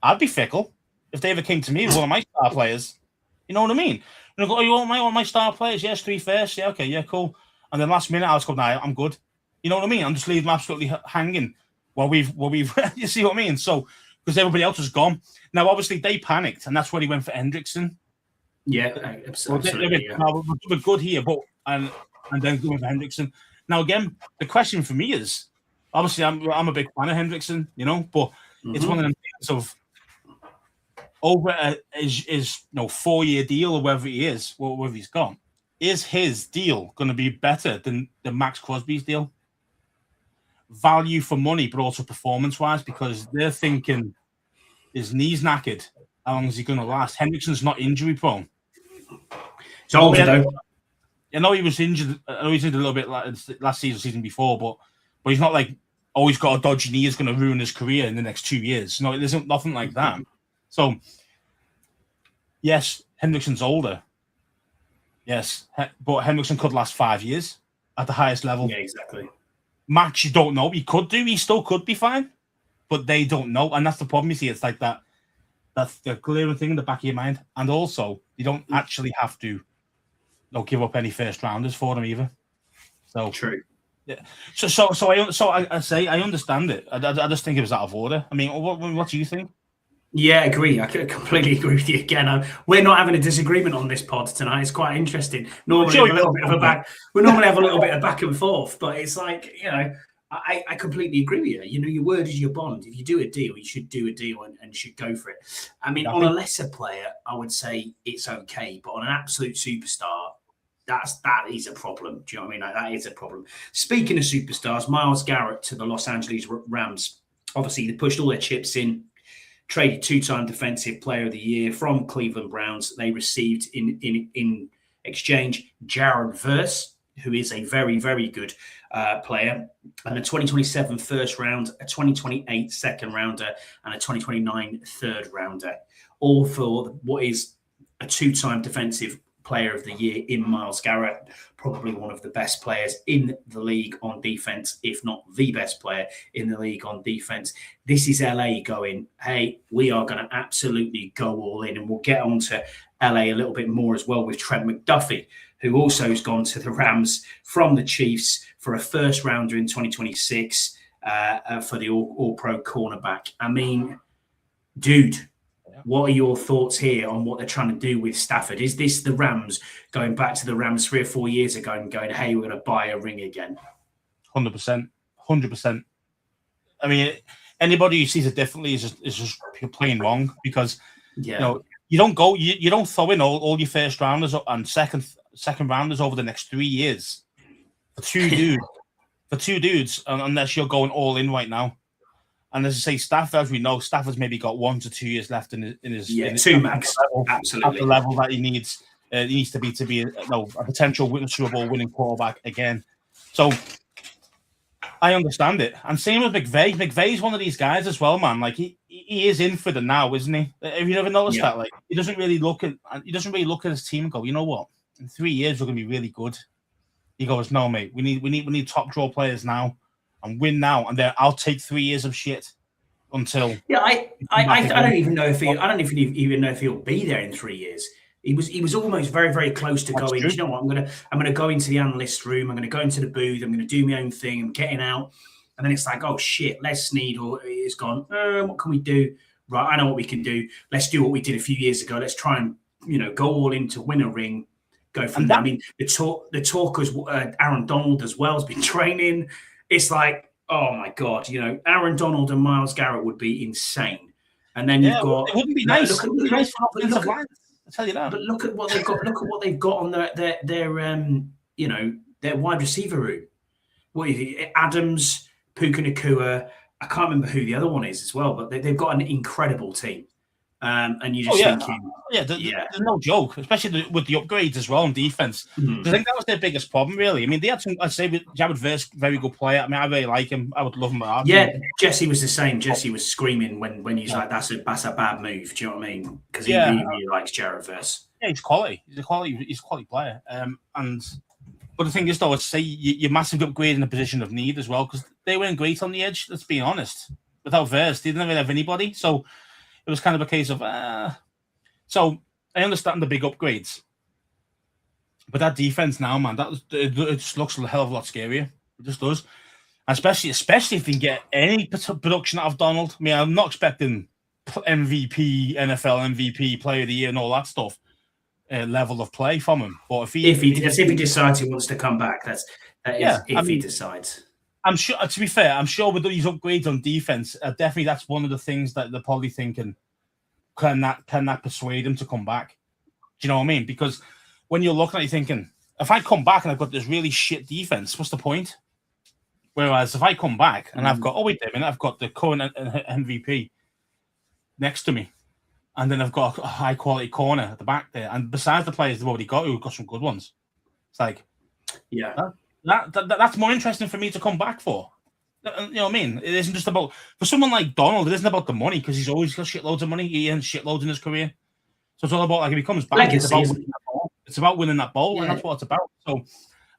[SPEAKER 2] I'd be fickle if they ever came to me with one of my star players. You know what I mean? And I go, you want my star players? Yes, 3 first. Yeah, okay, yeah, cool. And then last minute I was going, nah, I'm good. You know what I mean? I'm just leaving them absolutely hanging while we've you see what I mean? So because everybody else was gone. Now obviously they panicked, and that's why he went for Hendrickson.
[SPEAKER 1] Yeah, absolutely.
[SPEAKER 2] We're good here, but and then going for Hendrickson. Now again, the question for me is, obviously I'm a big fan of Hendrickson, but it's one of them things of over his 4-year deal or wherever he is, wherever he's gone. Is his deal going to be better than Max Crosby's deal? Value for money, but also performance-wise, because they're thinking his knee's knackered. How long is he going to last? Hendrickson's not injury-prone.
[SPEAKER 1] He's older, though.
[SPEAKER 2] I know he was injured. I know he's injured a little bit last season before, but he's not like, he's got a dodgy knee is going to ruin his career in the next 2 years. No, there's nothing like that. So, yes, Hendrickson's older. Yes, but Hendrickson could last 5 years at the highest level.
[SPEAKER 1] Yeah, exactly.
[SPEAKER 2] Max, you don't know. He could do. He still could be fine, but they don't know, and that's the problem. You see, it's like that. That's the glaring thing in the back of your mind, and also you don't actually have to, give up any first rounders for them either. So
[SPEAKER 1] true.
[SPEAKER 2] Yeah. So I say I understand it. I just think it was out of order. I mean, what do you think?
[SPEAKER 1] Yeah, I agree. I completely agree with you again. We're not having a disagreement on this pod tonight. It's quite interesting. Normally, we normally have a little bit of back and forth, but it's like, I completely agree with you. Your word is your bond. If you do a deal, you should do a deal and should go for it. I mean, on a lesser player, I would say it's okay, but on an absolute superstar, that is a problem. Do you know what I mean? That is a problem. Speaking of superstars, Myles Garrett to the Los Angeles Rams. Obviously, they pushed all their chips in. Traded 2-time Defensive Player of the Year from Cleveland Browns. They received in exchange Jared Verse, who is a very, very good player, and a 2027 first round, a 2028 second rounder, and a 2029 third rounder, all for what is a 2-time Defensive Player of the Year in Myles Garrett, probably one of the best players in the league on defense, if not the best player in the league on defense. This is LA going, hey, we are going to absolutely go all in, and we'll get on to LA a little bit more as well with Trent McDuffie, who also has gone to the Rams from the Chiefs for a first rounder in 2026 for the all-pro cornerback. I mean, dude, what are your thoughts here on what they're trying to do with Stafford? Is this the Rams going back to the Rams 3 or 4 years ago and going, hey, we're going to buy a ring again?
[SPEAKER 2] 100%. 100%. I mean, anybody who sees it differently is just plain wrong because you know you don't throw in all your first rounders and second rounders over the next 3 years for two dudes unless you're going all in right now. And as I say, Stafford, as we know, Stafford's maybe got 1 to 2 years left in his
[SPEAKER 1] two max,
[SPEAKER 2] absolutely, at the level that he needs to be a potential Super Bowl winning quarterback again. So I understand it. And same with McVay. McVay's one of these guys as well, man. Like he is in for the now, isn't he? Have you ever noticed that? Like he doesn't really look at his team and go, you know what? In 3 years we're gonna be really good. He goes, no, mate. We need top draw players now and win now, and then I'll take 3 years of shit until.
[SPEAKER 1] Yeah, I don't even know if he'll be there in 3 years. He was almost very, very close to going. You know what? I'm gonna go into the analyst room. I'm gonna go into the booth. I'm gonna do my own thing. I'm getting out, and then it's like, oh shit, Les Snead is gone. What can we do? Right, I know what we can do. Let's do what we did a few years ago. Let's try and go all in to win a ring. Go from there. I mean, the talkers, Aaron Donald as well has been training. It's like, oh my god, Aaron Donald and Myles Garrett would be insane. And then you've got.
[SPEAKER 2] It wouldn't be nice. I'll tell you that.
[SPEAKER 1] But look at what they've got. Look at what they've got on their wide receiver room. What is it? Adams, Puka Nacua. I can't remember who the other one is as well, but they've got an incredible team. And you're just thinking,
[SPEAKER 2] there's no joke, especially with the upgrades as well on defense. Mm-hmm. I think that was their biggest problem, really. I mean, they had some. I'd say Jared Verse, very good player. I mean, I really like him. I would love him.
[SPEAKER 1] Jesse was the same. Jesse was screaming when he's like, "That's a bad move." Do you know what I mean? Because he really likes Jared Verse.
[SPEAKER 2] Yeah, he's quality. He's a quality player. But the thing is, though, I'd say you're massively upgrading the position of need as well because they weren't great on the edge. Let's be honest. Without Verse, they didn't really have anybody. So. It was kind of a case of, so I understand the big upgrades, but that defense now, man, it just looks a hell of a lot scarier. It just does, especially if you can get any production out of Donald. I mean, I'm not expecting MVP, NFL MVP, Player of the Year, and all that stuff level of play from him. But if he
[SPEAKER 1] decides he wants to come back, he decides.
[SPEAKER 2] I'm sure. To be fair, I'm sure with these upgrades on defense, definitely that's one of the things that they're probably thinking. Can that persuade him to come back? Do you know what I mean? Because when you're looking at it, you're thinking, if I come back and I've got this really shit defense, what's the point? Whereas if I come back and I've got I've got the current MVP next to me, and then I've got a high quality corner at the back there, and besides the players they've already got, who've got some good ones, it's like, That's more interesting for me to come back for. You know what I mean? It isn't just about, for someone like Donald, it isn't about the money because he's always got shitloads of money. He earns shitloads in his career. So it's all about, like, if he comes back, it's about winning that bowl, and that's what it's about. So,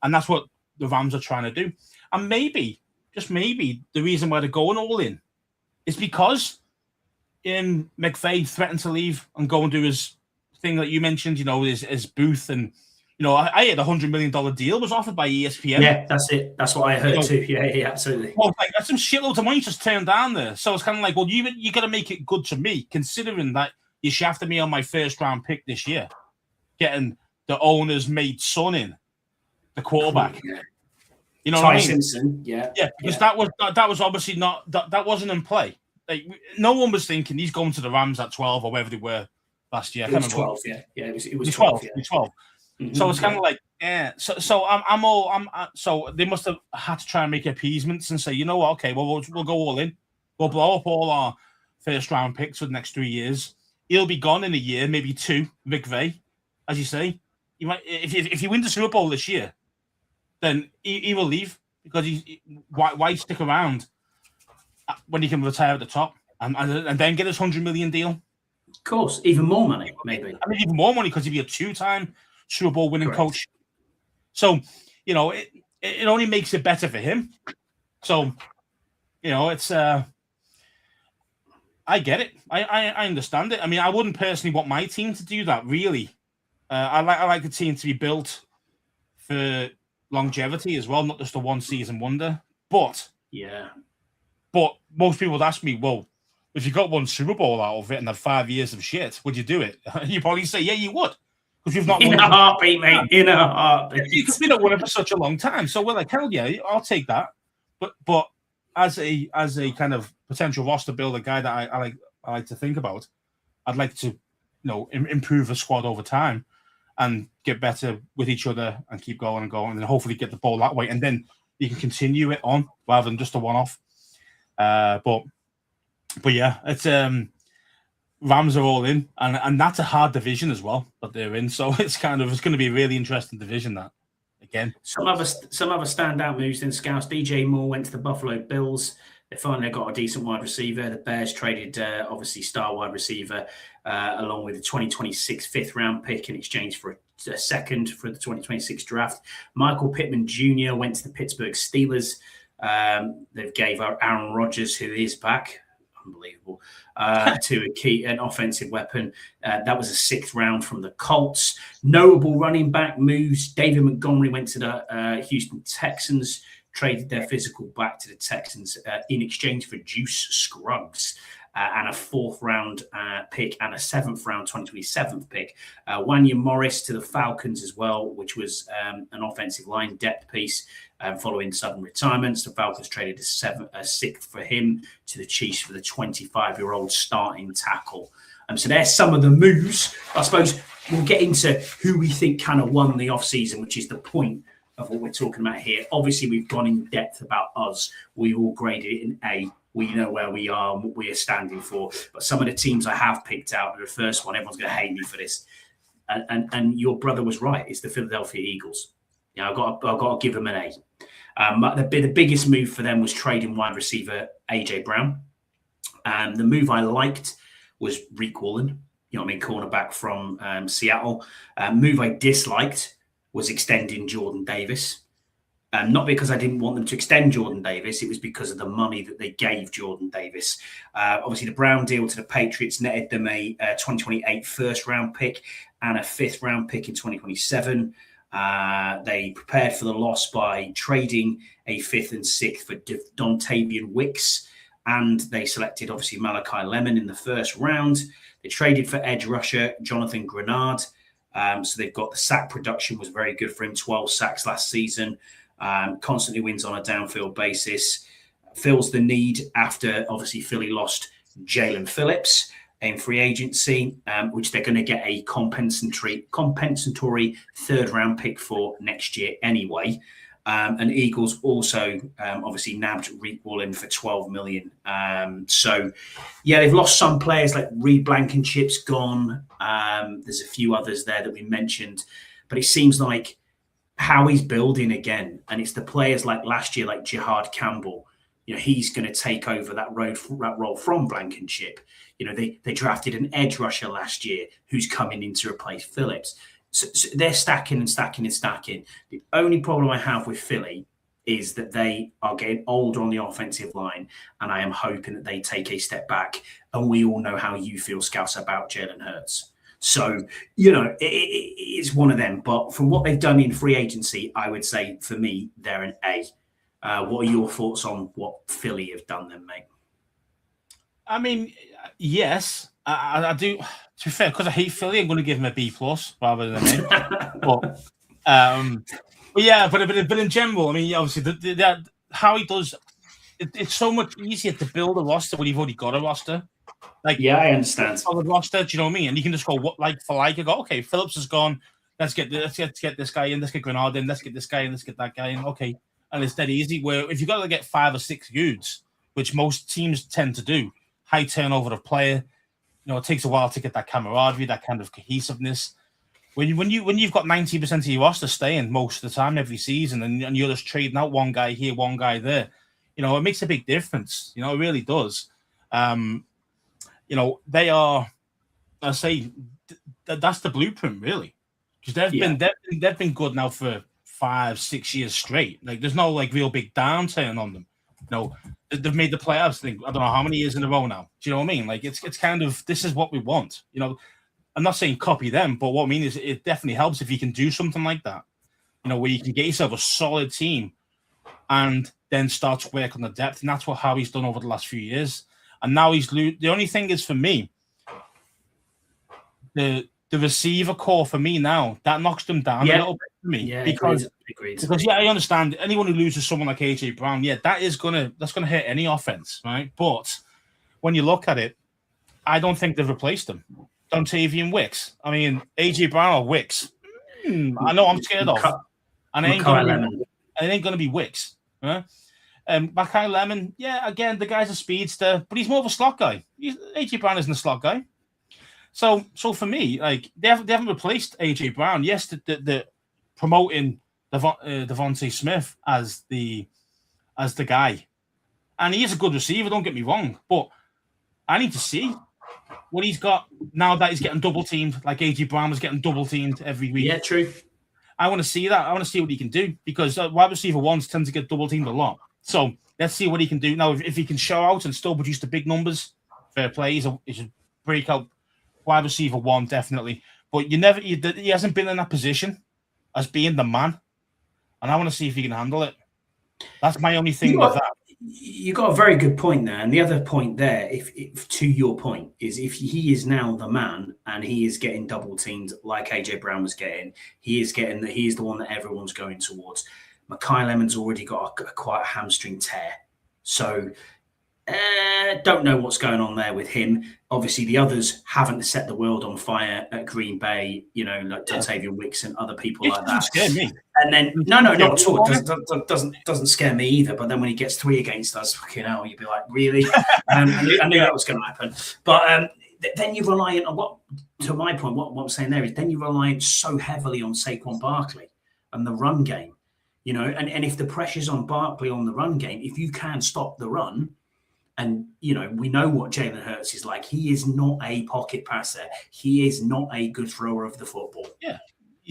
[SPEAKER 2] and that's what the Rams are trying to do. And maybe, just maybe, the reason why they're going all in is because McVay threatened to leave and go and do his thing that you mentioned, his booth and. I had $100 million deal was offered by ESPN.
[SPEAKER 1] Yeah, that's it. That's what I heard too. Yeah, absolutely.
[SPEAKER 2] Well, that's some shitloads of money just turned down there. So it's kind of like, well, you got to make it good to me, considering that you shafted me on my first round pick this year, getting the owner's mate son in, the quarterback.
[SPEAKER 1] Yeah.
[SPEAKER 2] You know what I mean?
[SPEAKER 1] Simpson. Yeah,
[SPEAKER 2] because that was obviously not that wasn't in play. Like no one was thinking he's going to the Rams at 12 or wherever they were last year.
[SPEAKER 1] It was 12. Yeah, it was 12.
[SPEAKER 2] It was 12. Mm-hmm. So it's kind of like, so they must have had to try and make appeasements and say, you know what, okay, well, we'll go all in. We'll blow up all our first round picks for the next 3 years. He'll be gone in a year, maybe two, McVay, as you say. You might, if you win the Super Bowl this year, then he will leave because why stick around when he can retire at the top and then get his $100 million deal?
[SPEAKER 1] Of course, even more money, maybe.
[SPEAKER 2] I mean, even more money because he'd be a two-time Super Bowl winning coach. So, it only makes it better for him. So, it's I get it. I understand it. I mean, I wouldn't personally want my team to do that, really. I like the team to be built for longevity as well, not just a one-season wonder. But most people would ask me, well, if you got one Super Bowl out of it and had 5 years of shit, would you do it? You probably say, yeah, you would. Because you've not
[SPEAKER 1] in a heartbeat, mate. In a heartbeat.
[SPEAKER 2] You've not won it for such a long time. So we're like, hell yeah, I'll take that. But as a kind of potential roster builder guy that I like to think about, I'd like to, improve the squad over time and get better with each other and keep going and going, and then hopefully get the ball that way, and then you can continue it on rather than just a one-off. But yeah, it's Rams are all in, and that's a hard division as well that they're in. So it's going to be a really interesting division. That again,
[SPEAKER 1] some other standout moves in scouts. DJ Moore went to the Buffalo Bills. They finally got a decent wide receiver. The Bears traded, obviously, star wide receiver, along with the 2026 fifth-round pick in exchange for a second for the 2026 draft. Michael Pittman Jr. went to the Pittsburgh Steelers. They gave Aaron Rodgers, who is back, unbelievable, to an offensive weapon. That was a sixth round from the Colts. Notable running back moves. David Montgomery went to the Houston Texans, traded their physical back to the Texans in exchange for Juice Scruggs and a fourth-round pick and a seventh-round 2027 pick. Wanya Morris to the Falcons as well, which was an offensive line depth piece following sudden retirements. The Falcons traded a sixth for him to the Chiefs for the 25-year-old starting tackle. So there's some of the moves. I suppose we'll get into who we think kind of won the offseason, which is the point of what we're talking about here. Obviously, we've gone in depth about us. We all graded it in A. We know where we are and what we are standing for. But some of the teams I have picked out, the first one, everyone's going to hate me for this. And your brother was right. It's the Philadelphia Eagles. I've got to give them an A. But the biggest move for them was trading wide receiver A.J. Brown. The move I liked was Reek Wallen, cornerback from Seattle. Move I disliked was extending Jordan Davis. Not because I didn't want them to extend Jordan Davis, it was because of the money that they gave Jordan Davis. Obviously, the Brown deal to the Patriots netted them a 2028 first-round pick and a fifth-round pick in 2027. They prepared for the loss by trading a fifth and sixth for Dontavian Wicks, and they selected, obviously, Malachi Lemon in the first round. They traded for edge rusher Jonathan Grenard. So they've got the sack production was very good for him, 12 sacks last season. Constantly wins on a downfield basis. Fills the need after, obviously, Philly lost Jalen Phillips in free agency, which they're going to get a compensatory third-round pick for next year anyway. And Eagles also obviously nabbed Reek Wallen for $12 million. So, yeah, they've lost some players like Reed Blankenship's gone. There's a few others there that we mentioned. But it seems like how he's building again, and it's the players like last year, like Jihad Campbell. He's going to take over that role from Blankenship. They drafted an edge rusher last year who's coming in to replace Phillips. So they're stacking and stacking and stacking. The only problem I have with Philly is that they are getting older on the offensive line, and I am hoping that they take a step back. And we all know how you feel, Scouts, about Jalen Hurts. So, it's one of them. But from what they've done in free agency, I would say, for me, they're an A. What are your thoughts on what Philly have done then, mate?
[SPEAKER 2] I mean, yes, I do. To be fair, because I hate Philly, I'm going to give him a B+ rather than an A. but yeah, but in general, I mean, obviously, how he does, it's so much easier to build a roster when you've already got a roster.
[SPEAKER 1] Yeah, I understand.
[SPEAKER 2] On the roster, do you know what I mean? And you can just go like for like. You go, okay, Phillips is gone. Let's get this guy in. Let's get Grenard in. Let's get this guy in. Let's get that guy in. Okay, and it's dead easy. Where if you got to get 5 or 6 dudes, which most teams tend to do, high turnover of player. It takes a while to get that camaraderie, that kind of cohesiveness. When you've got 90% of your roster staying most of the time every season, and you're just trading out one guy here, one guy there, it makes a big difference. It really does. They are. I say that's the blueprint, really, because they've been good now for 5-6 years straight. Like there's no real big downturn on them. They've made the playoffs. I don't know how many years in a row now. Do you know what I mean? Like it's kind of this is what we want. I'm not saying copy them, but what I mean is it definitely helps if you can do something like that. Where you can get yourself a solid team, and then start to work on the depth, and that's how he's done over the last few years. And now the only thing is for me, the receiver core for me now that knocks them down a little bit for me.
[SPEAKER 1] Yeah,
[SPEAKER 2] because
[SPEAKER 1] agreed.
[SPEAKER 2] Because I understand anyone who loses someone like AJ Brown, that's gonna hurt any offense, right? But when you look at it, I don't think they've replaced him. Dontavian Wicks. I mean, AJ Brown or Wicks. I know I'm scared of. And it ain't gonna be Wicks. Huh? Mackay Lemon, again, the guy's a speedster, but he's more of a slot guy. AJ Brown isn't a slot guy. So for me, like they haven't replaced AJ Brown. Yes, the promoting Devontae Smith as the guy, and he is a good receiver. Don't get me wrong, but I need to see what he's got now that he's getting double teamed, like AJ Brown was getting double teamed every week.
[SPEAKER 1] Yeah, true.
[SPEAKER 2] I want to see that. I want to see what he can do because wide receiver ones tend to get double teamed a lot. So let's see what he can do now. If he can show out and still produce the big numbers, fair play. He's a breakout wide receiver one, definitely. But he hasn't been in that position as being the man, and I want to see if he can handle it. That's my only thing with that.
[SPEAKER 1] You got a very good point there, and the other point there, if to your point, is if he is now the man and he is getting double teamed like AJ Brown was getting, he is the one that everyone's going towards. Mackay Lemon's already got quite a hamstring tear, so don't know what's going on there with him. Obviously, the others haven't set the world on fire at Green Bay, like Dontavian Wicks and other people like that.
[SPEAKER 2] Scare me.
[SPEAKER 1] And then no, not at all. Doesn't scare me either. But then when he gets 3 against us, fucking hell, you'd be like, really? I knew that was going to happen. But then you're reliant on to my point, what I'm saying there is then you're reliant so heavily on Saquon Barkley and the run game, and if the pressure's on Barkley on the run game, if you can stop the run. And, we know what Jalen Hurts is like. He is not a pocket passer. He is not a good thrower of the football.
[SPEAKER 2] Yeah.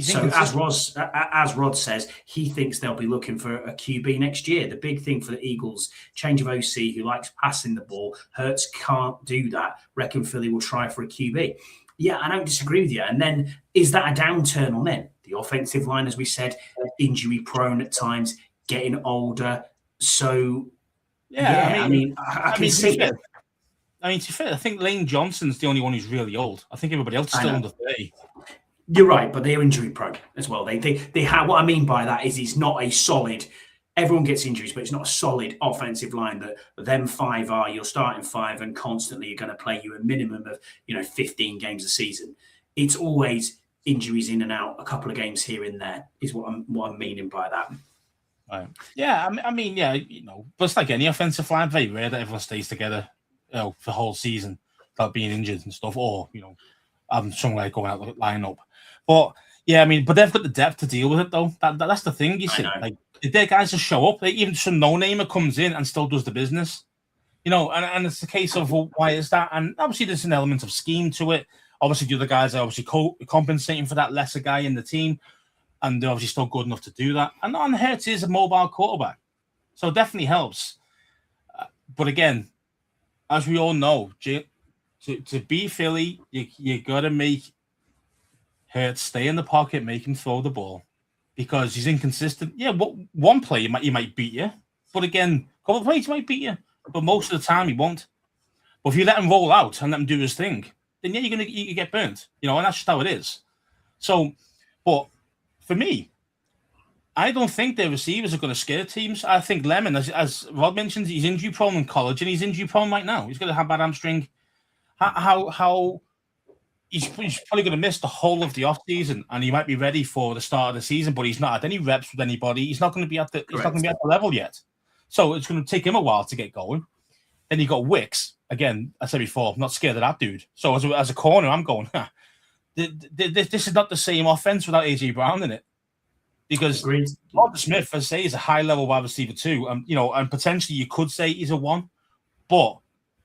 [SPEAKER 1] So as Rod says, he thinks they'll be looking for a QB next year. The big thing for the Eagles, change of OC who likes passing the ball. Hurts can't do that. Reckon Philly will try for a QB. Yeah, I don't disagree with you. And then is that a downturn on them? The offensive line, as we said, injury prone at times, getting older. So... Yeah, I can see it.
[SPEAKER 2] To be fair, I think Lane Johnson's the only one who's really old. I think everybody else is still under 30.
[SPEAKER 1] You're right, but they're injury prone as well. They have what I mean by that is it's not a solid. Everyone gets injuries, but it's not a solid offensive line that them 5 are. You're starting 5 and constantly you're going to play you a minimum of 15 games a season. It's always injuries in and out, a couple of games here and there is what I'm meaning by that.
[SPEAKER 2] Right. Yeah, but it's like any offensive line, very rare that everyone stays together, for the whole season without being injured and stuff, or having someone like going out the lineup. But but they've got the depth to deal with it though. That's the thing, you see. Like if their guys just show up, even some no-namer comes in and still does the business, and it's a case of why is that? And obviously there's an element of scheme to it. Obviously the other guys are obviously compensating for that lesser guy in the team. And they're obviously still good enough to do that. And Hurts is a mobile quarterback. So it definitely helps. But again, as we all know, to beat Philly, you got to make Hurts stay in the pocket, make him throw the ball. Because he's inconsistent. Yeah, one play he might beat you. But again, a couple of plays he might beat you. But most of the time he won't. But if you let him roll out and let him do his thing, then you get burnt. And that's just how it is. So, but... For me, I don't think their receivers are going to scare teams. I think Lemon, as Rod mentioned, he's injury prone in college and he's injury prone right now. He's going to have bad hamstring. How he's probably going to miss the whole of the offseason and he might be ready for the start of the season, but he's not had any reps with anybody. He's not going to be at the level yet. So it's going to take him a while to get going. Then you got Wicks. Again, I said before, I'm not scared of that dude. So as a corner, I'm going, this is not the same offense without AJ Brown in it, because Robert Smith, as I say, is a high-level wide receiver too. And potentially you could say he's a 1, but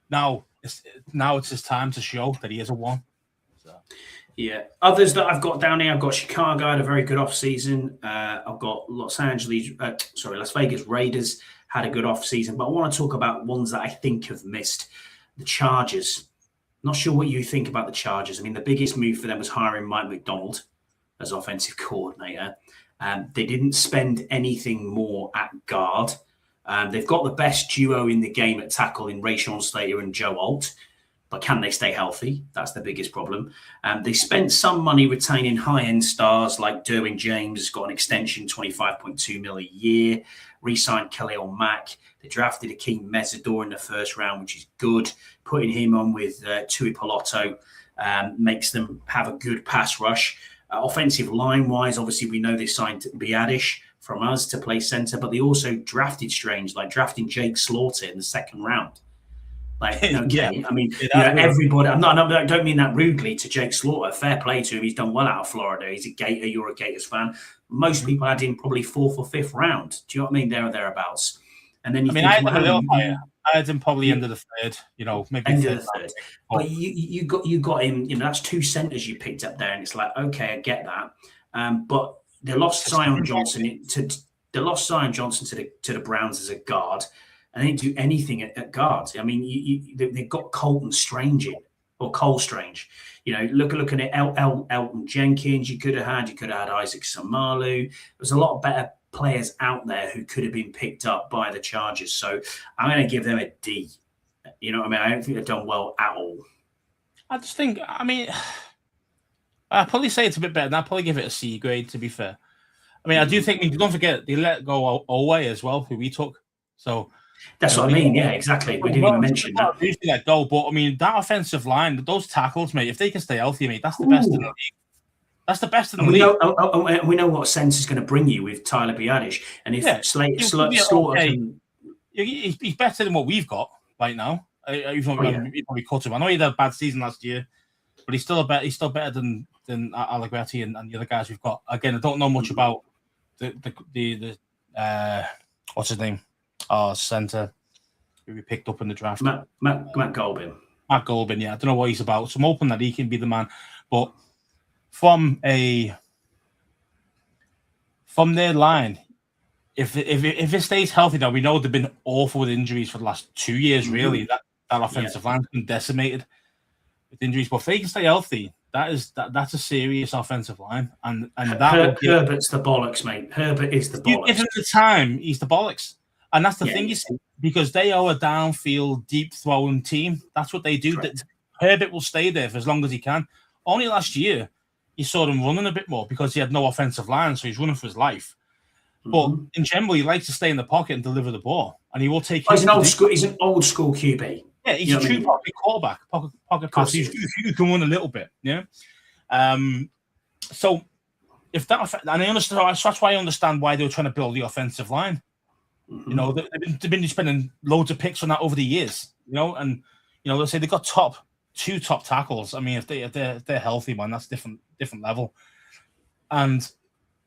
[SPEAKER 2] now it's his time to show that he is a 1. So.
[SPEAKER 1] Yeah, others that I've got down here, I've got Chicago had a very good offseason. I've got Las Vegas Raiders had a good offseason, but I want to talk about ones that I think have missed. The Chargers. Not sure what you think about the Chargers. I mean, the biggest move for them was hiring Mike McDonald as offensive coordinator. They didn't spend anything more at guard. They've got the best duo in the game at tackle in Rashawn Slater and Joe Alt. but can they stay healthy? That's the biggest problem. They spent some money retaining high-end stars like Derwin James, got an extension, $25.2 million a year. Re-signed Khalil Mack. They drafted Akeem Mesidor in the first round, which is good. Putting him on with Tui Palotto makes them have a good pass rush. Offensive line-wise, obviously, we know they signed Biadish from us to play center, but they also drafted strange, like drafting Jake Slaughter in the second round. Like, okay, yeah. I mean, everybody. I don't mean that rudely to Jake Slaughter. Fair play to him. He's done well out of Florida. He's a Gator. You're a Gators fan. Most people had him probably 4th or 5th round. Do you know what I mean? There or thereabouts. And then
[SPEAKER 2] I had him a little higher. I had him probably end of the 3rd. Maybe
[SPEAKER 1] end of the 3rd. But you got him. That's 2 centers you picked up there, and it's like, okay, I get that. But they lost Zion Johnson to the Browns as a guard. And they didn't do anything at guards. I mean, they've got Colton Strange in, or Cole Strange. Looking at Elton Jenkins, you could have had Isaac Samalu. There's a lot of better players out there who could have been picked up by the Chargers. So I'm going to give them a D. You know what I mean? I don't think they've done well at all.
[SPEAKER 2] I just think, I'd probably say it's a bit better, and I'd probably give it a C grade, to be fair. I do think, don't forget, they let go Oweh as well, who we took. So
[SPEAKER 1] that's what I mean. Yeah, exactly. We didn't even mention that.
[SPEAKER 2] Usually let go, but that offensive line, those tackles, mate, if they can stay healthy, mate, that's the best in the league. That's the best in the league.
[SPEAKER 1] We know what sense is going to bring you with Tyler Biadish, and if Slaughter can...
[SPEAKER 2] He's better than what we've got right now. He probably cut him. I know he had a bad season last year, but he's still better than Allegretti and the other guys we've got. Again, I don't know much about the what's his name? Center who we picked up in the draft.
[SPEAKER 1] Matt Golbin.
[SPEAKER 2] Matt Golbin, yeah. I don't know what he's about. So I'm hoping that he can be the man. But from their line, if it stays healthy now, we know they've been awful with injuries for the last 2 years, really. That offensive line's been decimated with injuries. But if they can stay healthy, that's a serious offensive line. And
[SPEAKER 1] Herbert's the bollocks, mate. Herbert is the bollocks. You give
[SPEAKER 2] him the time, he's the bollocks. And that's the thing, you see, because they are a downfield, deep-throwing team. That's what they do. That Herbert will stay there for as long as he can. Only last year, you saw him running a bit more because he had no offensive line, so he's running for his life. But in general, he likes to stay in the pocket and deliver the ball, and he will take.
[SPEAKER 1] He's an old school QB.
[SPEAKER 2] Yeah, he's a true pocket quarterback, pocket passer. He can run a little bit. Yeah. So if that, and I understand, that's why I understand why they were trying to build the offensive line. They've been spending loads of picks on that over the years. And they say they've got two top tackles. I mean, if they're healthy, man, that's different level, and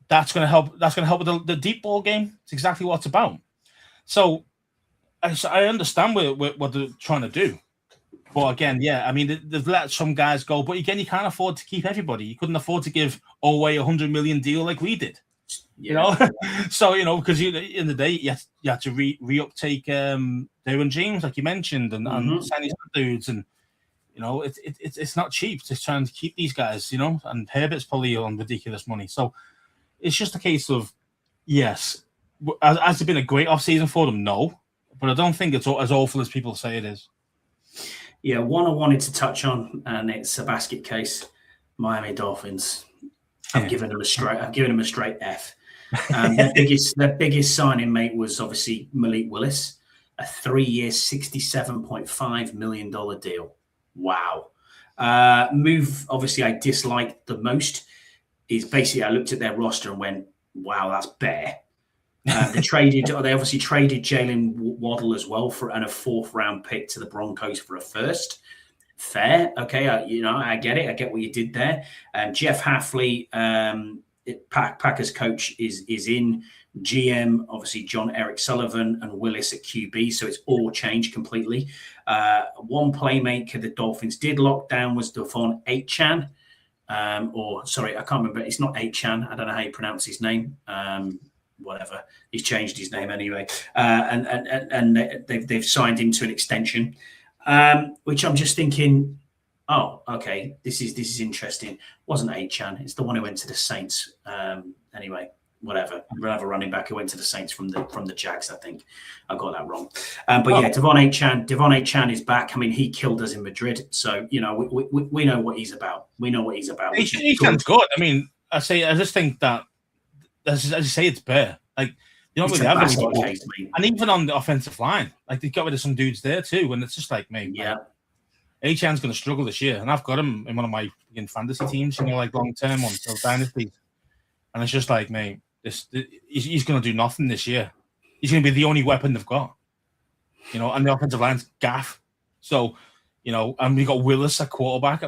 [SPEAKER 2] that's going to help. That's going to help with the deep ball game. It's exactly what it's about. So I understand what they're trying to do, but again, yeah, I mean they've let some guys go, but again, you can't afford to keep everybody. You couldn't afford to give Oweh $100 million deal like we did. So because in the day you had to re-uptake Derwin James, like you mentioned, and sign these dudes, and it's not cheap. Just trying to keep these guys, and Herbert's probably on ridiculous money. So it's just a case of yes, has it been a great offseason for them? No, but I don't think it's as awful as people say it is.
[SPEAKER 1] Yeah, one I wanted to touch on, and it's a basket case. Miami Dolphins. I've given them a straight F. Their biggest signing, mate, was obviously Malik Willis, a 3-year, $67.5 million deal. Wow. Move, obviously, I disliked the most is basically I looked at their roster and went, wow, that's bare. They obviously traded Jalen Waddle as well and a 4th round pick to the Broncos for a 1st. Fair, okay. I get it. I get what you did there. Jeff Hafley, Packers coach, is in. GM, obviously John Eric Sullivan and Willis at QB, so it's all changed completely. One playmaker the Dolphins did lock down was Devon Achane, I can't remember. It's not Achane. I don't know how you pronounce his name. Whatever. He's changed his name anyway. And they've signed him to an extension. Which I'm just thinking, oh, okay, this is interesting. Wasn't Achane? It's the one who went to the Saints. Anyway, whatever, another running back who went to the Saints from the Jags. I think I got that wrong. Devon Achane is back. I mean, he killed us in Madrid, so we know what he's about. We know what he's about.
[SPEAKER 2] He's good. I mean, I just think that, as you say, it's bare. Like, you don't really have anybody. And even on the offensive line, like, they got rid of some dudes there too, and it's just like, mate, Achane's going to struggle this year, and I've got him in one of my fantasy teams, like long term on dynasty, and it's just like, mate, he's going to do nothing this year. He's going to be the only weapon they've got, and the offensive line's gaff. So, and we got Willis at quarterback.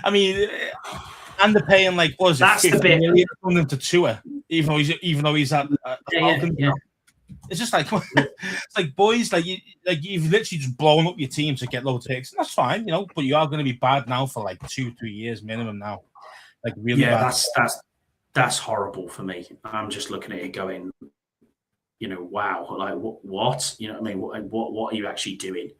[SPEAKER 2] I mean, and they're paying like, what is it?
[SPEAKER 1] That's the bit.
[SPEAKER 2] Million to Tua, even though he's at Falcons.
[SPEAKER 1] Yeah.
[SPEAKER 2] It's just like, it's like, boys, like you've literally just blown up your team to get low takes. And that's fine, but you are going to be bad now for like 2-3 years minimum now. Like, really bad.
[SPEAKER 1] That's horrible for me. I'm just looking at it going, wow, like what? You know what I mean? What are you actually doing?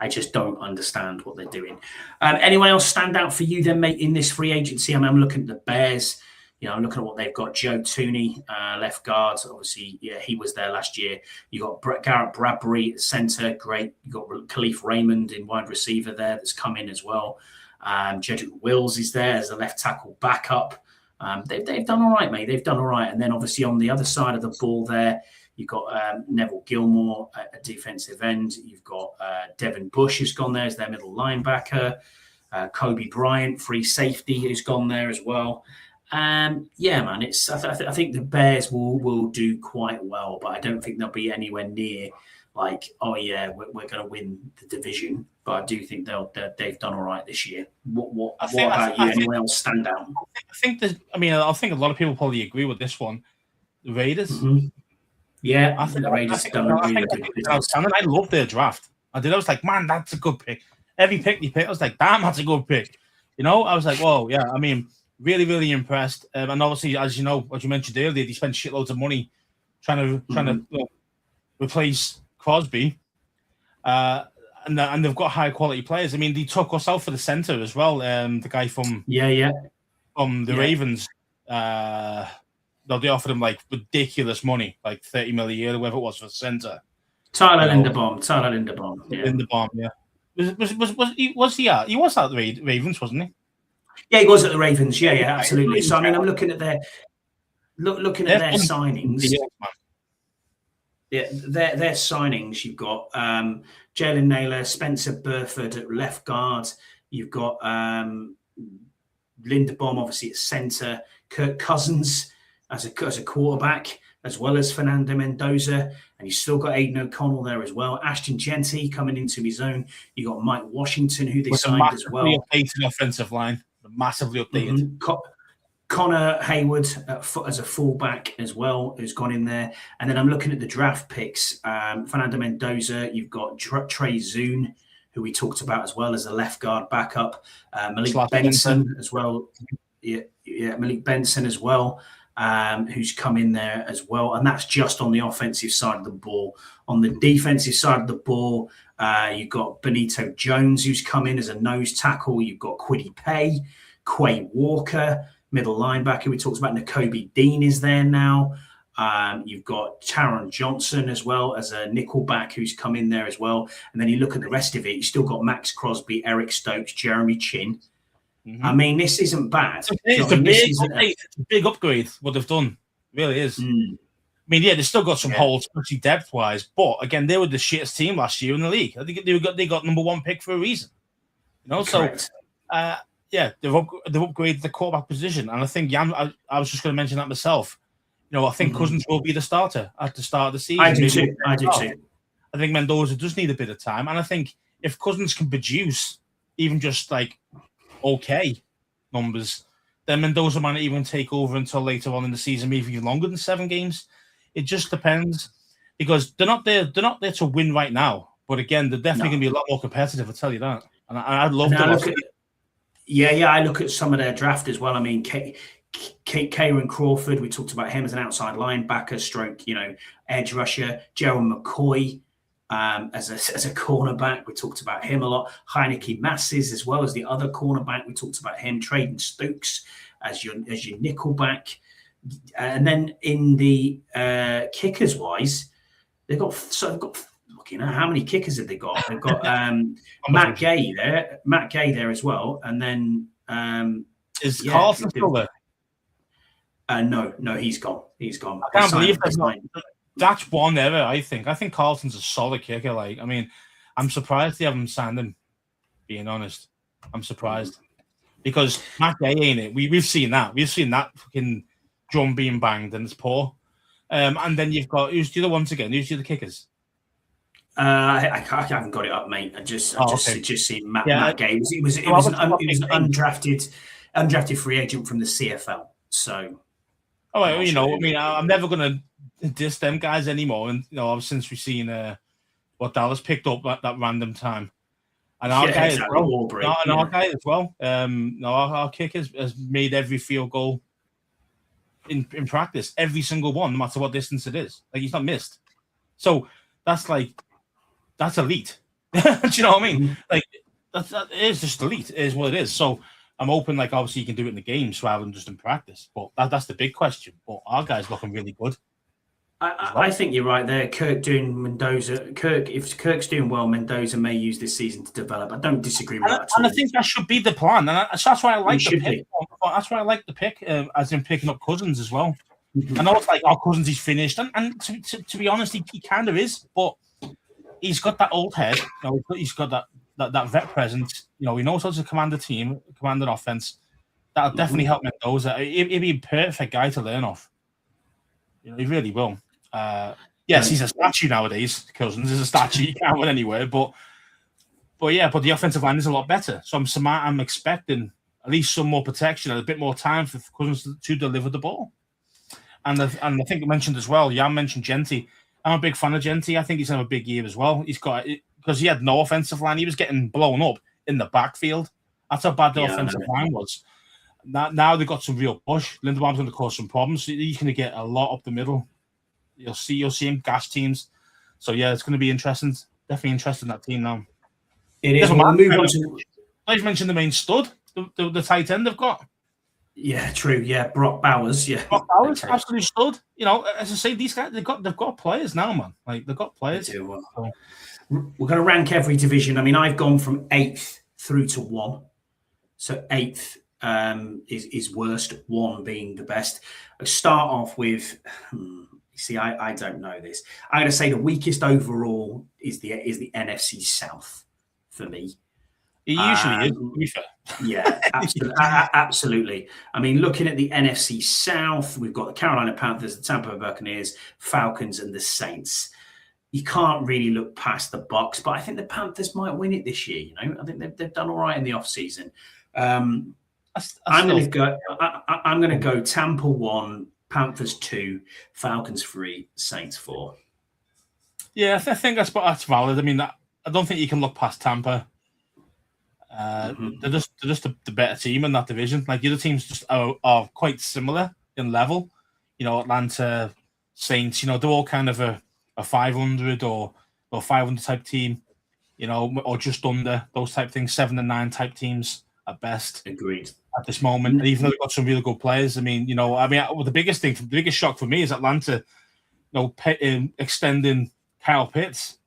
[SPEAKER 1] I just don't understand what they're doing. Anyone else stand out for you then, mate, in this free agency? I mean, I'm looking at the Bears. I'm looking at what they've got. Joe Tooney, left guard. Obviously, he was there last year. You got Garrett Bradbury at centre. Great. You got Khalif Raymond in wide receiver there that's come in as well. Jedrick Wills is there as a left tackle backup. They've done all right, mate. They've done all right. And then obviously on the other side of the ball there, you've got Neville Gilmore at defensive end. You've got Devin Bush who's gone there as their middle linebacker. Kobe Bryant, free safety, who's gone there as well. Man, I think the Bears will do quite well, but I don't think they'll be anywhere near like, we're going to win the division. But I do think they've done all right this year. What about you? Anyone else stand out?
[SPEAKER 2] I think a lot of people probably agree with this one. The Raiders.
[SPEAKER 1] Mm-hmm. Yeah, I think the Raiders done a really good business.
[SPEAKER 2] I love their draft. I was like, man, that's a good pick. Every pick you pick, I was like, damn, that's a good pick. I was like, whoa, yeah. I mean, really, really impressed. And obviously, as you mentioned earlier, they spent shitloads of money trying to replace Crosby. And they've got high quality players. I mean, they took us out for the center as well. The guy from the Ravens. They offered him like ridiculous money, like 30 million a year, whatever it was for the center.
[SPEAKER 1] Tyler Linderbaum. Yeah.
[SPEAKER 2] Linderbaum, yeah. Was he at? He was at the Ravens, wasn't he?
[SPEAKER 1] Yeah, he was at the Ravens. Yeah, absolutely. So I mean, I'm looking at their signings. Yeah, their signings. You've got Jalen Naylor, Spencer Burford at left guard. You've got Linderbaum, obviously at centre. Kirk Cousins as a quarterback, as well as Fernando Mendoza, and you've still got Aiden O'Connell there as well. Ashton Genty coming into his own. You got Mike Washington, who they signed as well.
[SPEAKER 2] Updated offensive line, massively updated.
[SPEAKER 1] Mm-hmm. Connor Hayward as a fullback as well, who's gone in there. And then I'm looking at the draft picks. Fernando Mendoza, you've got Trey Zune, who we talked about as well as a left guard backup. Malik Benson as well. Yeah, Malik Benson as well, who's come in there as well. And that's just on the offensive side of the ball. On the defensive side of the ball, you've got Benito Jones, who's come in as a nose tackle. You've got Kwity Paye, Quay Walker, middle linebacker. We talked about Nakobe Dean is there now. You've got Taron Johnson as well as a nickelback who's come in there as well. And then you look at the rest of it, you've still got Max Crosby, Eric Stokes, Jeremy Chin. Mm-hmm. I mean, this isn't bad.
[SPEAKER 2] It's a big upgrade, what they've done. It really is. I mean, yeah, they've still got some holes, especially depth-wise. But, again, they were the shittest team last year in the league. I think they got number one pick for a reason. Correct. So, they've upgraded the quarterback position. And I think, I was just going to mention that myself. I think Cousins will be the starter at the start of the season.
[SPEAKER 1] I do too.
[SPEAKER 2] I think Mendoza does need a bit of time. And I think if Cousins can produce even just, like, okay numbers, then Mendoza might not even take over until later on in the season, maybe even longer than 7 games. It just depends, because they're not there to win right now. But again, they're definitely going to be a lot more competitive, I'll tell you that. And I'd love to look at
[SPEAKER 1] I look at some of their draft as well. I mean, Kieran Crawford, we talked about him as an outside linebacker, stroke, edge rusher. Gerald McCoy as a cornerback, we talked about him a lot. Heineke Masses as well as the other cornerback, we talked about him. Traden Stokes as your nickelback. And then in the kickers wise, they've got looking at how many kickers have they got? They've got Matt Gay there as well, and then
[SPEAKER 2] is Carlson still there?
[SPEAKER 1] No, he's gone.
[SPEAKER 2] I can't believe that's one error. I think Carlson's a solid kicker. Like, I mean, I'm surprised they haven't signed him. Being honest, I'm surprised because Matt Gay ain't it. We've seen that. We've seen that fucking drum being banged and it's poor. And then you've got who's the other ones again? Who's the other kickers?
[SPEAKER 1] I haven't got it up, mate. I just seen Matt Gay. It was an undrafted free agent from the CFL. So,
[SPEAKER 2] I'm never gonna diss them guys anymore. And since we've seen what Dallas picked up at that random time, and our guy as well. Our guy as well. Our kicker has made every field goal in practice, every single one, no matter what distance it is. Like, he's not missed. So that's elite. Do you know what I mean? Like, that is just elite. It is what it is. So I'm hoping, like, obviously you can do it in the games rather than just in practice. But that's the big question. But our guy's looking really good.
[SPEAKER 1] I think you're right there. If Kirk's doing well, Mendoza may use this season to develop. I don't disagree with that at all.
[SPEAKER 2] And I think that should be the plan. And that's why I like the pick. That's why I like the pick, as in picking up Cousins as well. I know it's like, Cousins, he's finished. And to be honest, he kind of is. But he's got that old head. He's got that vet presence. He knows how to command a team, command an offense. That'll definitely help Mendoza. He'd be a perfect guy to learn off. He really will. Yes, he's a statue nowadays. Cousins is a statue. You can't win anywhere. But the offensive line is a lot better. So I'm expecting at least some more protection and a bit more time for Cousins to deliver the ball. And I think you mentioned as well, Jan mentioned Genty. I'm a big fan of Genty. I think he's having a big year as well. He's got, because he had no offensive line. He was getting blown up in the backfield. That's how bad the offensive line was. Now they've got some real push. Linderbaum's going to cause some problems. He's going to get a lot up the middle. You'll see him gash teams. So yeah, it's going to be interesting. Definitely interested in that team now.
[SPEAKER 1] It is.
[SPEAKER 2] I've mentioned the main stud, the tight end they've got.
[SPEAKER 1] Yeah, true. Yeah, Brock Bowers. Yeah,
[SPEAKER 2] Brock Bowers, absolutely stud. As I say, these guys they've got players now, man. Like, they've got players.
[SPEAKER 1] They do. Well, we're going to rank every division. I mean, I've gone from 8th through to 1. So 8th is worst, 1 being the best. I start off with. See, I don't know this. I'm going to say the weakest overall is the NFC South for me.
[SPEAKER 2] It usually is, to be fair.
[SPEAKER 1] Yeah, absolutely. I mean, looking at the NFC South, we've got the Carolina Panthers, the Tampa Bay Buccaneers, Falcons, and the Saints. You can't really look past the Bucs, but I think the Panthers might win it this year. I think they've done all right in the offseason. I'm going to go Tampa 1. Panthers 2, Falcons 3, Saints 4.
[SPEAKER 2] Yeah, I think that's valid. I mean, I don't think you can look past Tampa. They're just the better team in that division. Like, the other teams just are quite similar in level. Atlanta, Saints. They're all kind of a 500 or 500 type team. Or just under those type things. 7 and 9 type teams at best.
[SPEAKER 1] Agreed.
[SPEAKER 2] At this moment, and even though they've got some really good players, the biggest shock for me is Atlanta, extending Kyle Pitts.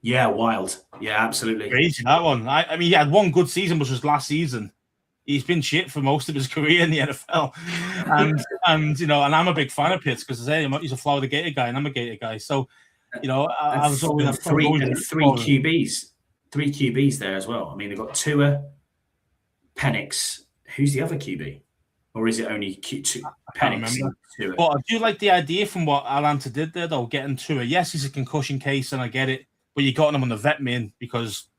[SPEAKER 1] Yeah, wild. Yeah, absolutely.
[SPEAKER 2] Crazy, that one. He had one good season, which was last season. He's been shit for most of his career in the NFL, and I'm a big fan of Pitts because he's a Florida Gator guy, and I'm a Gator guy. So, I was always
[SPEAKER 1] three QBs, 3 QBs there as well. I mean, they've got Tua, Penix. Who's the other QB? Or is it only Penix?
[SPEAKER 2] But I do like the idea from what Atlanta did there, though, getting Tua. Yes, he's a concussion case, and I get it. But you got him on the vet min because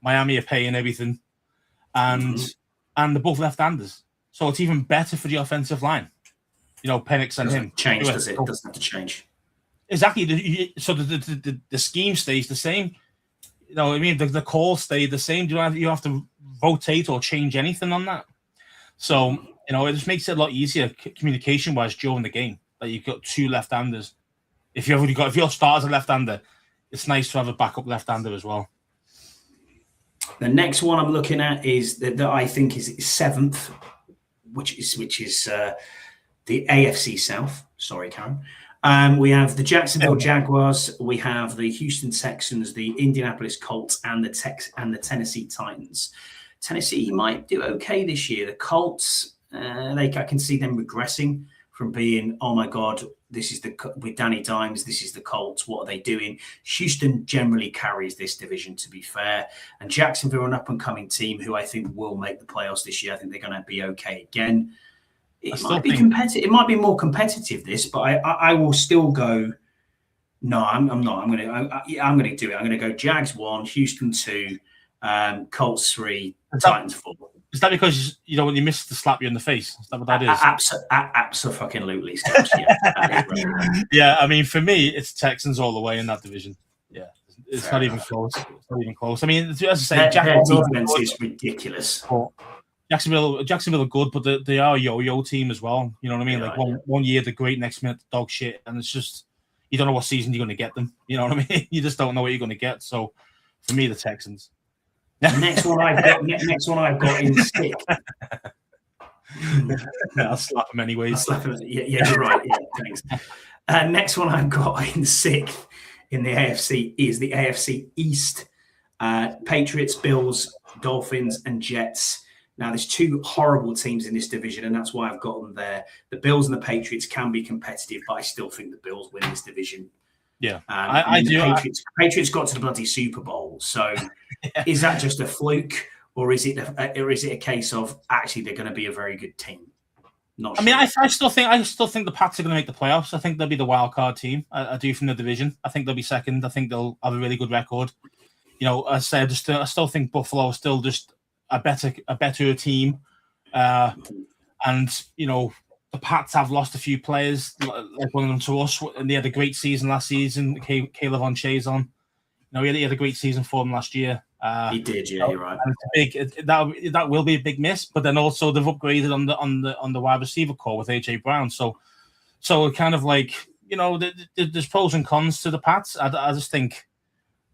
[SPEAKER 2] Miami are paying everything. And they're both left-handers. So it's even better for the offensive line. Penix and him.
[SPEAKER 1] Change, does it? It doesn't have to change.
[SPEAKER 2] Exactly. So the scheme stays the same. The calls stay the same. You have to rotate or change anything on that. So, it just makes it a lot easier communication-wise during the game. That you've got 2 left-handers. If your starter's a left-hander, it's nice to have a backup left-hander as well.
[SPEAKER 1] The next one I'm looking at is that I think is 7th, which is the AFC South. Sorry, Karen. We have the Jacksonville Jaguars. We have the Houston Texans, the Indianapolis Colts, and the Tennessee Titans. Tennessee might do okay this year. The Colts, I can see them regressing from being, oh my God, this is with Danny Dimes, this is the Colts. What are they doing? Houston generally carries this division, to be fair. And Jacksonville, an up-and-coming team who I think will make the playoffs this year. I think they're going to be okay again. It might be competitive. It might be more competitive, this, but I will still go. No, I'm not. I'm going to do it. I'm going to go Jags 1, Houston 2, Colts 3, Titans 4.
[SPEAKER 2] Is that because when you miss the slap you in the face? Is that what that is?
[SPEAKER 1] Absolutely.
[SPEAKER 2] Yeah, I mean, for me, it's Texans all the way in that division. Yeah, it's not even close. It's not even close. I mean, as I say,
[SPEAKER 1] their defense is ridiculous.
[SPEAKER 2] Jacksonville are good, but they are a yo-yo team as well. You know what I mean? Yeah, like one year they're great, next minute dog shit, and it's just you don't know what season you're going to get them. You know what I mean? You just don't know what you're going to get. So, for me, the Texans.
[SPEAKER 1] The next one I've got in sick.
[SPEAKER 2] I'll slap him anyways.
[SPEAKER 1] Yeah, you're right. Yeah, thanks. Next one I've got in sixth in the AFC is the AFC East. Patriots, Bills, Dolphins, and Jets. Now, there's two horrible teams in this division, and that's why I've got them there. The Bills and the Patriots can be competitive, but I still think the Bills win this division.
[SPEAKER 2] Yeah,
[SPEAKER 1] I do. Patriots got to the bloody Super Bowl. So, is that just a fluke, or is it a case of actually they're going to be a very good team? Not sure.
[SPEAKER 2] I mean, I still think the Pats are going to make the playoffs. I think they'll be the wild card team. I do from the division. I think they'll be second. I think they'll have a really good record. I said, I still think Buffalo is still just a better team, and the Pats have lost a few players, like one of them to us, and they had a great season last season. Caleb on Chazon, he had a great season for them last year.
[SPEAKER 1] He did, yeah, you're right.
[SPEAKER 2] And it's that will be a big miss, but then also they've upgraded on the wide receiver core with AJ Brown. So kind of like there's pros and cons to the Pats. I just think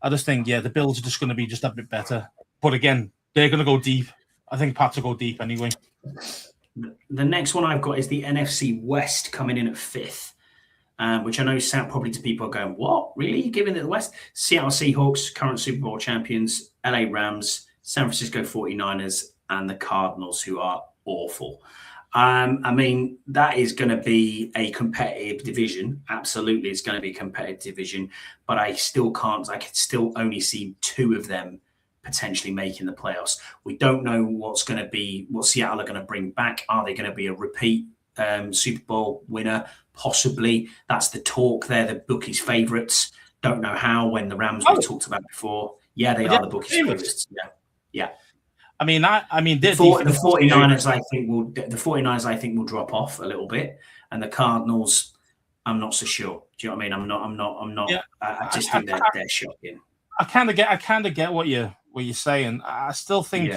[SPEAKER 2] the Bills are just going to be just a bit better. But again, they're going to go deep. I think Pats will go deep anyway.
[SPEAKER 1] The next one I've got is the NFC West coming in at fifth, which I know sound probably to people going, what? Really? You're giving it the West? Seattle Seahawks, current Super Bowl champions, LA Rams, San Francisco 49ers, and the Cardinals, who are awful. I mean, that is going to be a competitive division. Absolutely, it's going to be a competitive division, but I can still only see two of them potentially making the playoffs. We don't know what Seattle are going to bring back. Are they going to be a repeat Super Bowl winner? Possibly. That's the talk. They're the bookies' favourites. Don't know how. When the Rams we talked about before, yeah, they are the bookies' favourites. Yeah. I mean,
[SPEAKER 2] the
[SPEAKER 1] 49ers. The 49ers, I think, will drop off a little bit, and the Cardinals, I'm not so sure. Do you know what I mean? I'm not. Yeah. I just think they're shocking.
[SPEAKER 2] I kind of get what you're saying. I still think,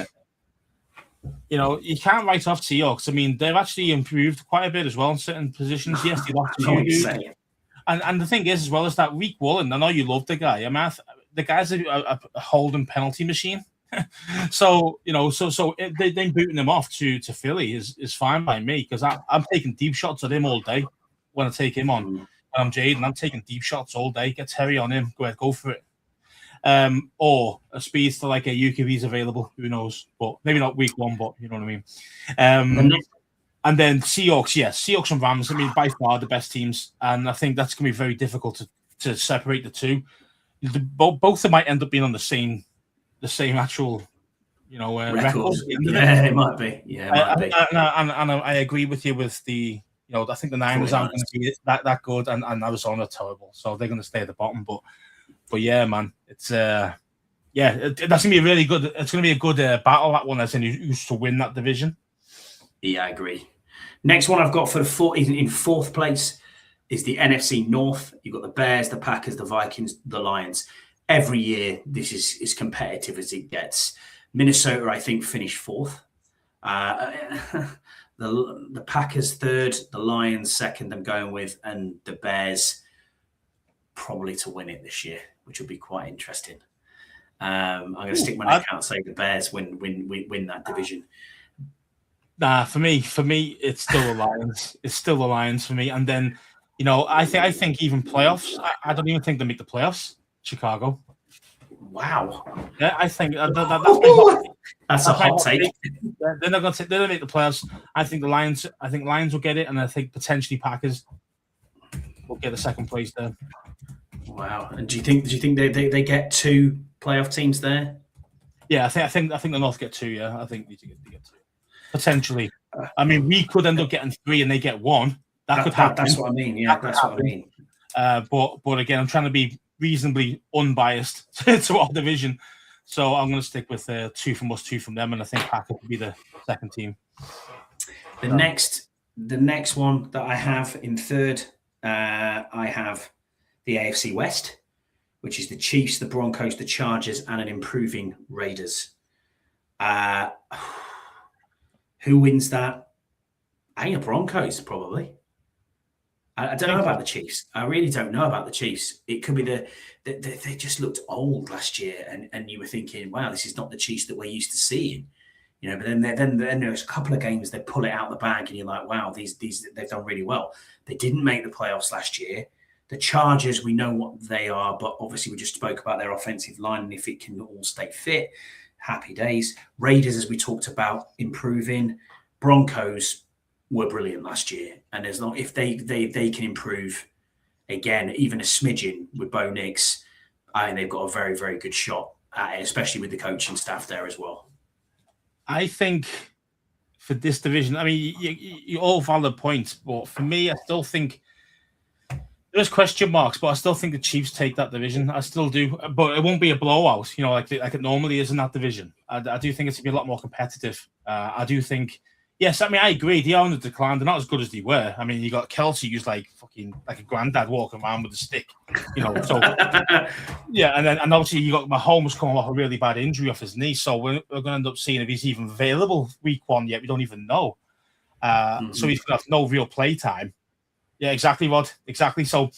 [SPEAKER 2] you can't write off Seahawks. I mean, they've actually improved quite a bit as well in certain positions. Yes, they lost to and the thing is, as well, is that week one, I know you love the guy. I mean, the guy's a holding penalty machine. So they booting him off to Philly is fine by me, because I'm taking deep shots at him all day when I take him on. And I'm Jayden. I'm taking deep shots all day. Get Terry on him. Go ahead, go for it. Or a speed to like a UKV's available. Who knows? But maybe not week one, but you know what I mean. And then Seahawks, yes, Seahawks and Rams. I mean, by far the best teams, and I think that's going to be very difficult to separate the two. Both of them might end up being on the same actual, record.
[SPEAKER 1] Yeah, it might be. Yeah, it might be.
[SPEAKER 2] And I agree with you with the. I think the Niners aren't going to be that good, and Arizona are terrible, so they're going to stay at the bottom. But yeah, man, it's that's gonna be really good. It's gonna be a good battle, that one, as in who's to win that division.
[SPEAKER 1] Yeah, I agree. Next one I've got for in fourth place is the NFC North. You've got the Bears, the Packers, the Vikings, the Lions. Every year, this is as competitive as it gets. Minnesota, I think, finished fourth. The Packers third, the Lions second. I'm going with, and the Bears probably to win it this year, which will be quite interesting. I'm going to stick my neck out and say the Bears win that division.
[SPEAKER 2] Nah, for me, it's still the Lions. It's still the Lions for me. And then, I think even playoffs. I don't even think they make the playoffs. Chicago.
[SPEAKER 1] Wow.
[SPEAKER 2] Yeah, I think that's my hot,
[SPEAKER 1] that's a hot take.
[SPEAKER 2] They're not going to. They're going to make the playoffs. I think the Lions. I think Lions will get it, and I think potentially Packers will get the second place there.
[SPEAKER 1] Wow. And do you think they get 2 playoff teams there?
[SPEAKER 2] Yeah, I think the North get 2. Yeah, I think they get 2 potentially. I mean, we could end up getting 3 and they get 1. That could happen.
[SPEAKER 1] That's what I mean. Yeah, that's what I mean.
[SPEAKER 2] But again, I'm trying to be reasonably unbiased to our division, so I'm going to stick with 2 from us, 2 from them, and I think Packers will be the second team.
[SPEAKER 1] The next one that I have in third, I have the AFC West, which is the Chiefs, the Broncos, the Chargers, and an improving Raiders. Who wins that? I think the Broncos, probably. I don't know about the Chiefs. I really don't know about the Chiefs. It could be they just looked old last year, and you were thinking, wow, this is not the Chiefs that we're used to seeing. But then there's a couple of games they pull it out the bag, and you're like, wow, these they've done really well. They didn't make the playoffs last year. The Chargers, we know what they are, but obviously we just spoke about their offensive line, and if it can all stay fit, happy days. Raiders, as we talked about, improving. Broncos were brilliant last year, and as long if they can improve again, even a smidgen with Bo Nix, I think they've got a very, very good shot at it, especially with the coaching staff there as well.
[SPEAKER 2] I think for this division, I mean, you all valid points, but for me, I still think there's question marks, but I still think the Chiefs take that division. I still do, but it won't be a blowout, like it normally is in that division. I do think it's going to be a lot more competitive. I do think, yes, I mean, I agree. They are on the decline. They're not as good as they were. I mean, you got Kelsey, who's like a granddad walking around with a stick, So yeah, and obviously you got Mahomes coming off a really bad injury off his knee, so we're going to end up seeing if he's even available week 1 yet. We don't even know. So he's going to have no real play time. Yeah, exactly, Rod. Exactly. So,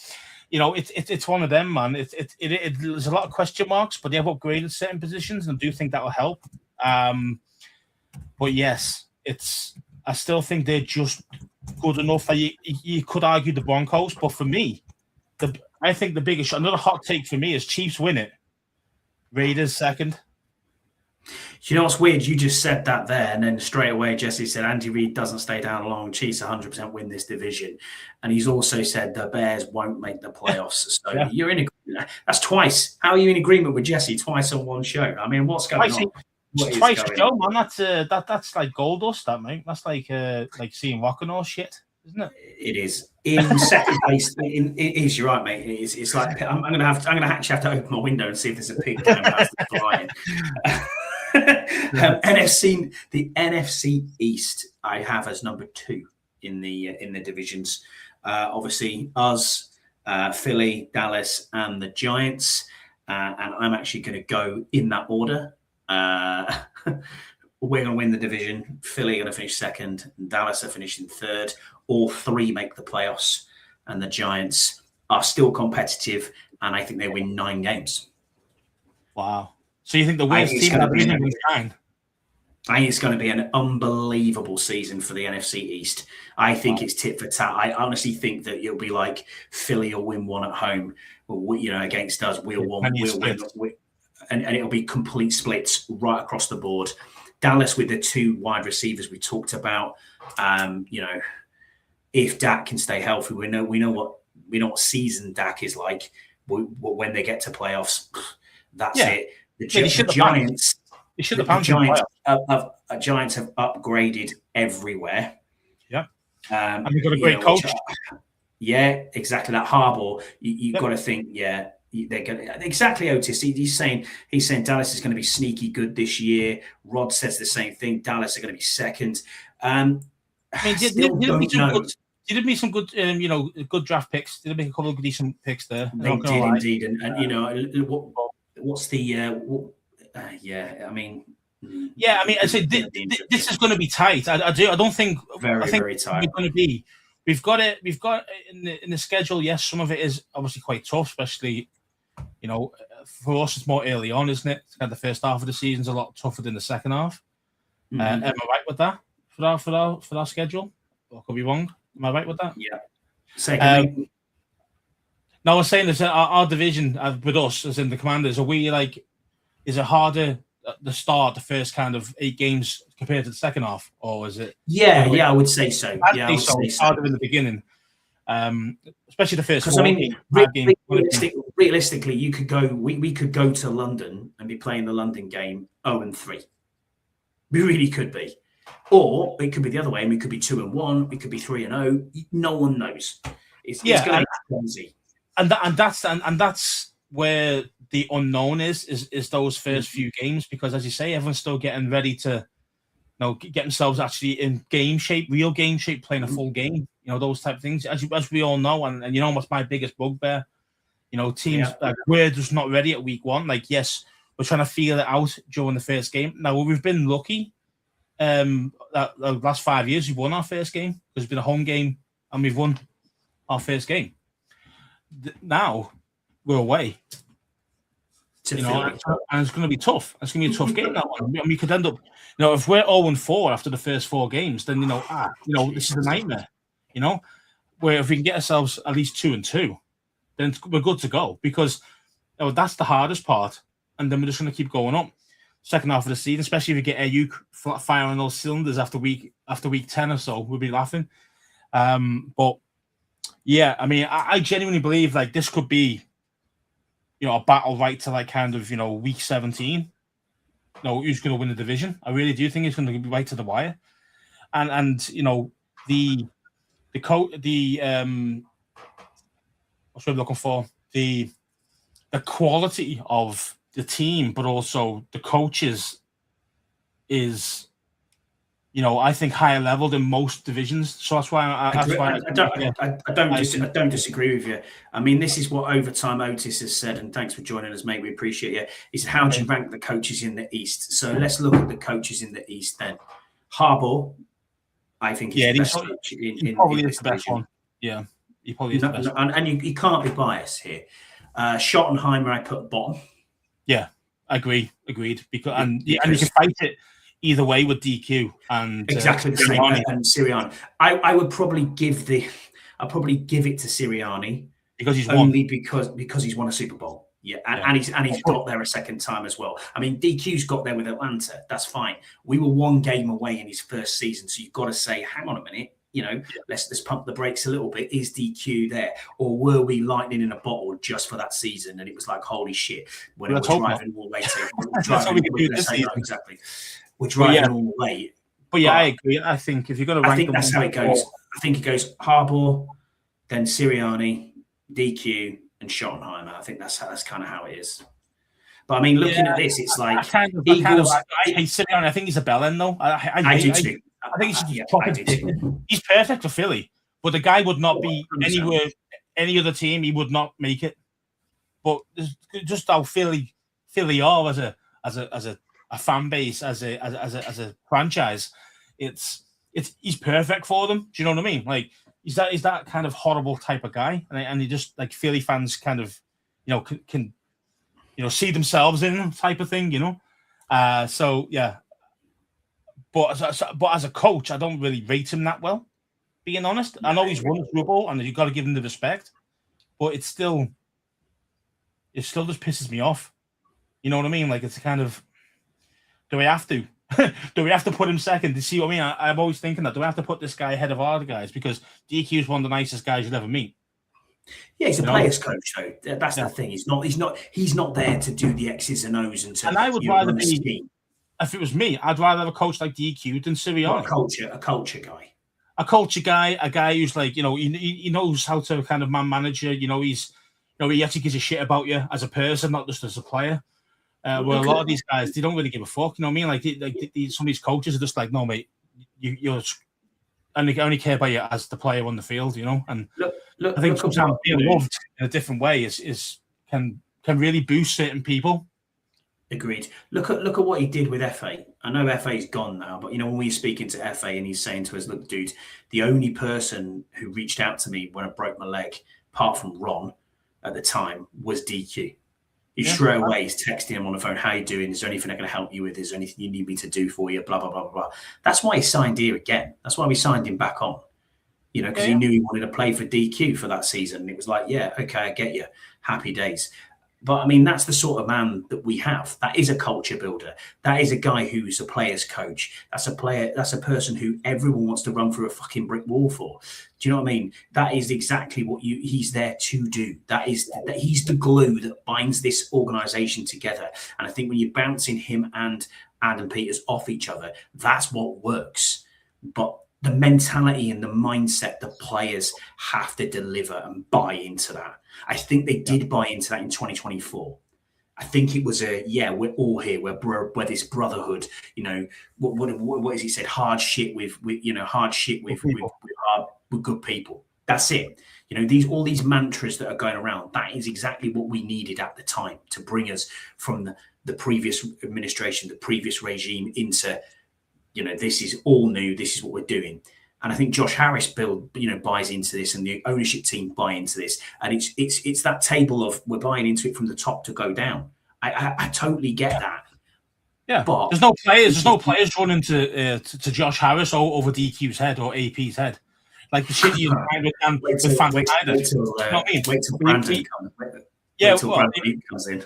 [SPEAKER 2] it's one of them, man. There's a lot of question marks, but they have upgraded certain positions, and I do think that will help. But yes, I still think they're just good enough that you could argue the Broncos. But for me, I think the biggest shot, another hot take for me is Chiefs win it. Raiders second.
[SPEAKER 1] You know what's weird? You just said that there, and then straight away Jesse said Andy Reid doesn't stay down long. Chiefs 100% win this division, and he's also said the Bears won't make the playoffs. So you're in agreement. That's twice. How are you in agreement with Jesse twice on one show? I mean, what's going on?
[SPEAKER 2] Twice a show, man. That's like gold dust, that mate. That's like seeing rock and all shit, isn't it?
[SPEAKER 1] It is. In second place, it is. You're right, mate. It's like I'm gonna actually have to open my window and see if there's a pig going past the flying. The NFC East, I have as number 2 in the divisions. Obviously, us, Philly, Dallas, and the Giants. And I'm actually going to go in that order. We're going to win the division. Philly are going to finish second. And Dallas are finishing third. All 3 make the playoffs, and the Giants are still competitive. And I think they win 9 games.
[SPEAKER 2] Wow. So you think the worst team in that division will shine?
[SPEAKER 1] I think it's going to be an unbelievable season for the NFC East. I think it's tit for tat. I honestly think that it'll be like Philly will win 1 at home, against us. We'll win, and it'll be complete splits right across the board. Dallas with the 2 wide receivers we talked about. If Dak can stay healthy, we know what season Dak is like. When they get to playoffs, that's it. The Giants have upgraded everywhere.
[SPEAKER 2] Yeah. And they've got a great coach.
[SPEAKER 1] Exactly. That Harbaugh, you've got to think, they're going to exactly Otis. He's saying Dallas is going to be sneaky good this year. Rod says the same thing. Dallas are going to be second.
[SPEAKER 2] Did it make some good, good draft picks? Did it make a couple of decent picks there?
[SPEAKER 1] They did indeed. And what's the
[SPEAKER 2] I say this is going to be tight. I don't think very tight. It's going to be. We've got in the schedule. Yes, some of it is obviously quite tough, especially for us. It's more early on, isn't it? The first half of the season's a lot tougher than the second half. Am I right with that? for our schedule. I could be wrong. Am I right with that?
[SPEAKER 1] Yeah. Second.
[SPEAKER 2] No, I was saying that our division with us, as in the Commanders, is it harder at the start, the first kind of 8 games compared to the second half, or is it?
[SPEAKER 1] Yeah, I would say so.
[SPEAKER 2] I would say so. Harder in the beginning, especially the first 4 games.
[SPEAKER 1] Realistically, you could go. We could go to London and be playing the London game 0-3. We really could be, or it could be the other way, and we could be 2-1. We could be 3-0. No one knows. It's going to be crazy. And
[SPEAKER 2] that's where the unknown is those first few games, because as you say, everyone's still getting ready to, get themselves actually in game shape, real game shape, playing a full game. Those type of things. As we all know, and what's my biggest bugbear. Teams we're just not ready at week 1. Like, yes, we're trying to feel it out during the first game. Now we've been lucky. That the last 5 years we've won our first game because it's been a home game and we've won our first game. Now we're away. And it's going to be tough. It's going to be a tough game, that one. And we could end up, if we're 0-4 after the first 4 games, then this is a nightmare. Where if we can get ourselves at least 2-2, then we're good to go, because that's the hardest part, and then we're just going to keep going up. Second half of the season, especially if we get Ayuk firing those cylinders after week 10 or so, we'll be laughing. But yeah, I mean, I genuinely believe this could be, a battle right to week 17. Who's going to win the division? I really do think it's going to be right to the wire. And what's what I'm looking for? The quality of the team, but also the coaches is, I think higher level than most divisions. So that's why
[SPEAKER 1] I don't disagree with you. I mean, this is what Overtime Otis has said, and thanks for joining us, mate. We appreciate you. He said, how do you rank the coaches in the East? So let's look at the coaches in the East then. Harbaugh, I think he's the best coach in
[SPEAKER 2] probably is the best one. Yeah, he probably is the best one.
[SPEAKER 1] And you can't be biased here. Schottenheimer, I put bottom.
[SPEAKER 2] Yeah, agreed. Because you can fight it either way with DQ and
[SPEAKER 1] exactly the same. And Sirianni. I would probably give it to Sirianni
[SPEAKER 2] because he's
[SPEAKER 1] only because he's won a Super Bowl. Yeah, and he's got there a second time as well. I mean, DQ's got there with Atlanta. That's fine. We were 1 game away in his first season, so you've got to say, hang on a minute. Let's pump the brakes a little bit. Is DQ there, or were we lightning in a bottle just for that season? And it was like, holy shit! When it was driving all the way we're driving all the way.
[SPEAKER 2] But yeah, I agree. I think if you're going to rank,
[SPEAKER 1] I think that's how it goes. I think it goes Harbaugh, then Sirianni, DQ, and Schottenheimer. I think that's kind of how it is. But I mean, looking at this, it's like
[SPEAKER 2] Eagles. I hate Sirianni. I think he's a bellend, though.
[SPEAKER 1] I do too.
[SPEAKER 2] I think he's perfect for Philly, but the guy would not be anywhere, any other team. He would not make it. But just how Philly are as a fan base, as a franchise, he's perfect for them. Do you know what I mean? Like he's that kind of horrible type of guy, and he just Philly fans kind of can see themselves in him type of thing. So yeah. But as a coach, I don't really rate him that well, being honest. I know he's won a Super Bowl, and you've got to give him the respect, but it still just pisses me off. You know what I mean? Like, it's kind of, do we have to? Do we have to put him second? You see what I mean? I'm always thinking that. Do we have to put this guy ahead of our guys? Because DQ is one of the nicest guys you'll ever meet.
[SPEAKER 1] Yeah, he's a player's coach, though. That's the thing. He's not there to do the X's and O's and to.
[SPEAKER 2] And I would rather be. If it was me, I'd rather have a coach like DQ than Sirianni.
[SPEAKER 1] A culture guy.
[SPEAKER 2] A culture guy, a guy who's he knows how to kind of manage you. He actually gives a shit about you as a person, not just as a player. Where a lot of these guys, they don't really give a fuck. You know what I mean? Some of these coaches are just like, no, mate, you're only care about you as the player on the field. And I think sometimes being loved in a different way can really boost certain people.
[SPEAKER 1] Agreed. Look at what he did with FA. I know FA's gone now, but when we're speaking to FA and he's saying to us, look, dude, the only person who reached out to me when I broke my leg, apart from Ron at the time, was DQ. Straight away, he's texting him on the phone, how you doing? Is there anything I can help you with? Is there anything you need me to do for you? Blah, blah, blah, blah. That's why he signed here again. That's why we signed him back on, because he knew he wanted to play for DQ for that season. And it was like, yeah, okay, I get you. Happy days. But, I mean, that's the sort of man that we have. That is a culture builder. That is a guy who's a player's coach. That's a person who everyone wants to run through a fucking brick wall for. Do you know what I mean? That is exactly what he's there to do. That he's the glue that binds this organization together. And I think when you're bouncing him and Adam Peters off each other, that's what works. But the mentality and the mindset the players have to deliver and buy into that. I think they did buy into that in 2024. I think it was we're all here. We're this brotherhood. What is he said? Hard shit with good people. That's it. All these mantras that are going around. That is exactly what we needed at the time to bring us from the previous administration, the previous regime into. This is all new. This is what we're doing. And I think Josh Harris buys into this, and the ownership team buy into this. And it's that table of we're buying into it from the top to go down. I totally get that.
[SPEAKER 2] Yeah, but there's no players running to Josh Harris over DQ's head or AP's head. Like the shit you find with Fan Snyder.
[SPEAKER 1] Wait till Brandon comes. Brandon comes in.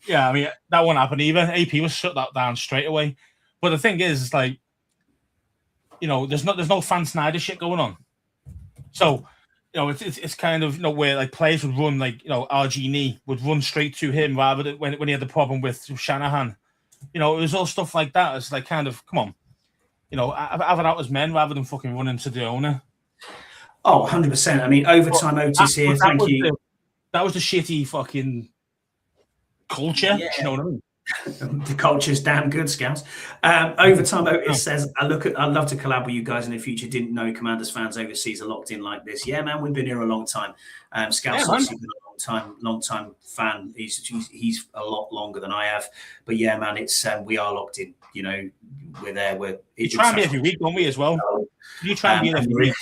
[SPEAKER 2] Yeah, I mean that won't happen either. AP was shut that down straight away. But the thing is, like, there's no Fan Snyder shit going on. So, it's kind of where like players would run, like RG would run straight to him rather than when he had the problem with Shanahan. It was all stuff like that. It's like kind of come on, have it out as men rather than fucking running to the owner.
[SPEAKER 1] Oh, 100%. I mean, overtime Otis here. Thank you.
[SPEAKER 2] That was the shitty fucking culture.
[SPEAKER 1] Yeah.
[SPEAKER 2] You know what I mean?
[SPEAKER 1] The culture's damn good, Scouts. Overtime Otis says, I'd love to collab with you guys in the future. Didn't know Commanders fans overseas are locked in like this. Yeah, man, we've been here a long time. Scouts obviously been a long time fan. He's a lot longer than I have. But yeah, man, it's we are locked in. We're there.
[SPEAKER 2] You try and be every week, don't we, as well? You try and be every week.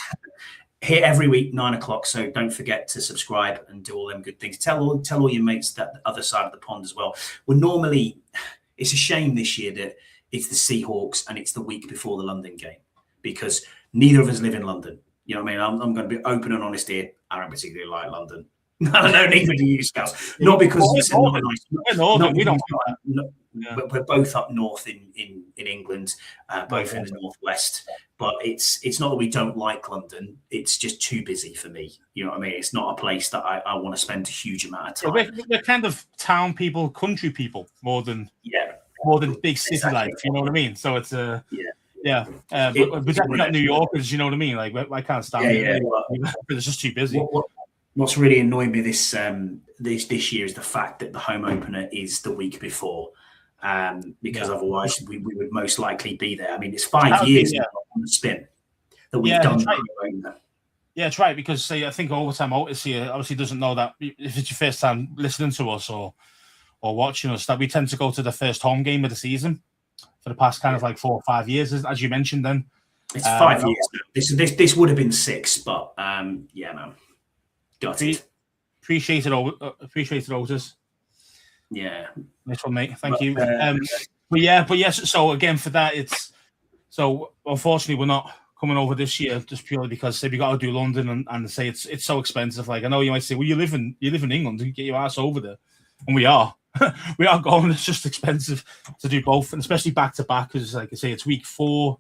[SPEAKER 1] Here every week, 9:00. So don't forget to subscribe and do all them good things. Tell all your mates that the other side of the pond as well. It's a shame this year that it's the Seahawks and it's the week before the London game because neither of us live in London. You know what I mean? I'm going to be open and honest here. I don't particularly like London. No, neither do you, Scouts. Not because it's not nice. We're both up north in England, both in the northwest. But it's not that we don't like London. It's just too busy for me. You know what I mean? It's not a place that I want to spend a huge amount of time.
[SPEAKER 2] We're kind of town people, country people, more than big city life. You know what I mean? So it's but definitely not New Yorkers. You know what I mean? Like I can't stand it. It's just too busy.
[SPEAKER 1] What's really annoyed me this year is the fact that the home opener is the week before, because otherwise we would most likely be there. I mean, it's 5 years on the spin that we've done.
[SPEAKER 2] Yeah, it's right, because I think Overtime Otis here obviously doesn't know that if it's your first time listening to us or watching us, that we tend to go to the first home game of the season for the past kind of like 4 or 5 years, as you mentioned. Then
[SPEAKER 1] it's 5 years. This would have been 6, but yeah, man. Got it. Appreciate it,
[SPEAKER 2] Otis.
[SPEAKER 1] Yeah.
[SPEAKER 2] Nice one, mate. Thank you. But yes, so again, for that, so unfortunately we're not coming over this year just purely because we got to do London and say it's so expensive. Like, I know you might say, well, you live in England, you get your ass over there. And we are. We are going. It's just expensive to do both, and especially back to back, because like I say, it's week 4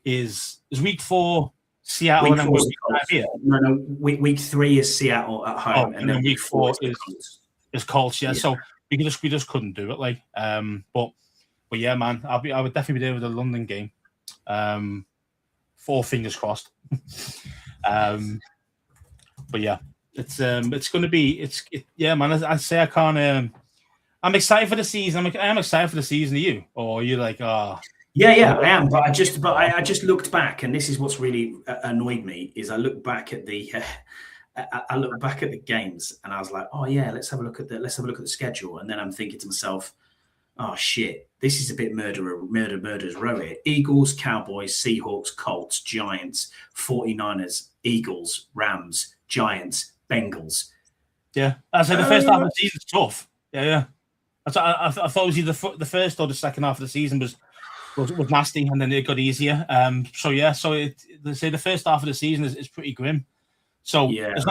[SPEAKER 2] is week 4 Seattle, and then
[SPEAKER 1] week 3 is Seattle at home,
[SPEAKER 2] and then week 4 is Colts. Yeah, so we just couldn't do it. Like, but yeah, man, I would definitely be there with the London game. 4 fingers crossed. But yeah, it's going to be man. I say I can't. I'm excited for the season. I am excited for the season. Are you, or are you like
[SPEAKER 1] Yeah, I am. But I just looked back, and this is what's really annoyed me is I look back at the games, and I was like, oh yeah, let's have a look at the schedule, and then I'm thinking to myself, oh shit, this is a bit murder's row here. Eagles, Cowboys, Seahawks, Colts, Giants, 49ers, Eagles, Rams, Giants, Bengals.
[SPEAKER 2] Yeah, I said the first half of the season's tough. Yeah. I thought it was either the first or the second half of the season was nasty, and then it got easier. They say the first half of the season is pretty grim. So as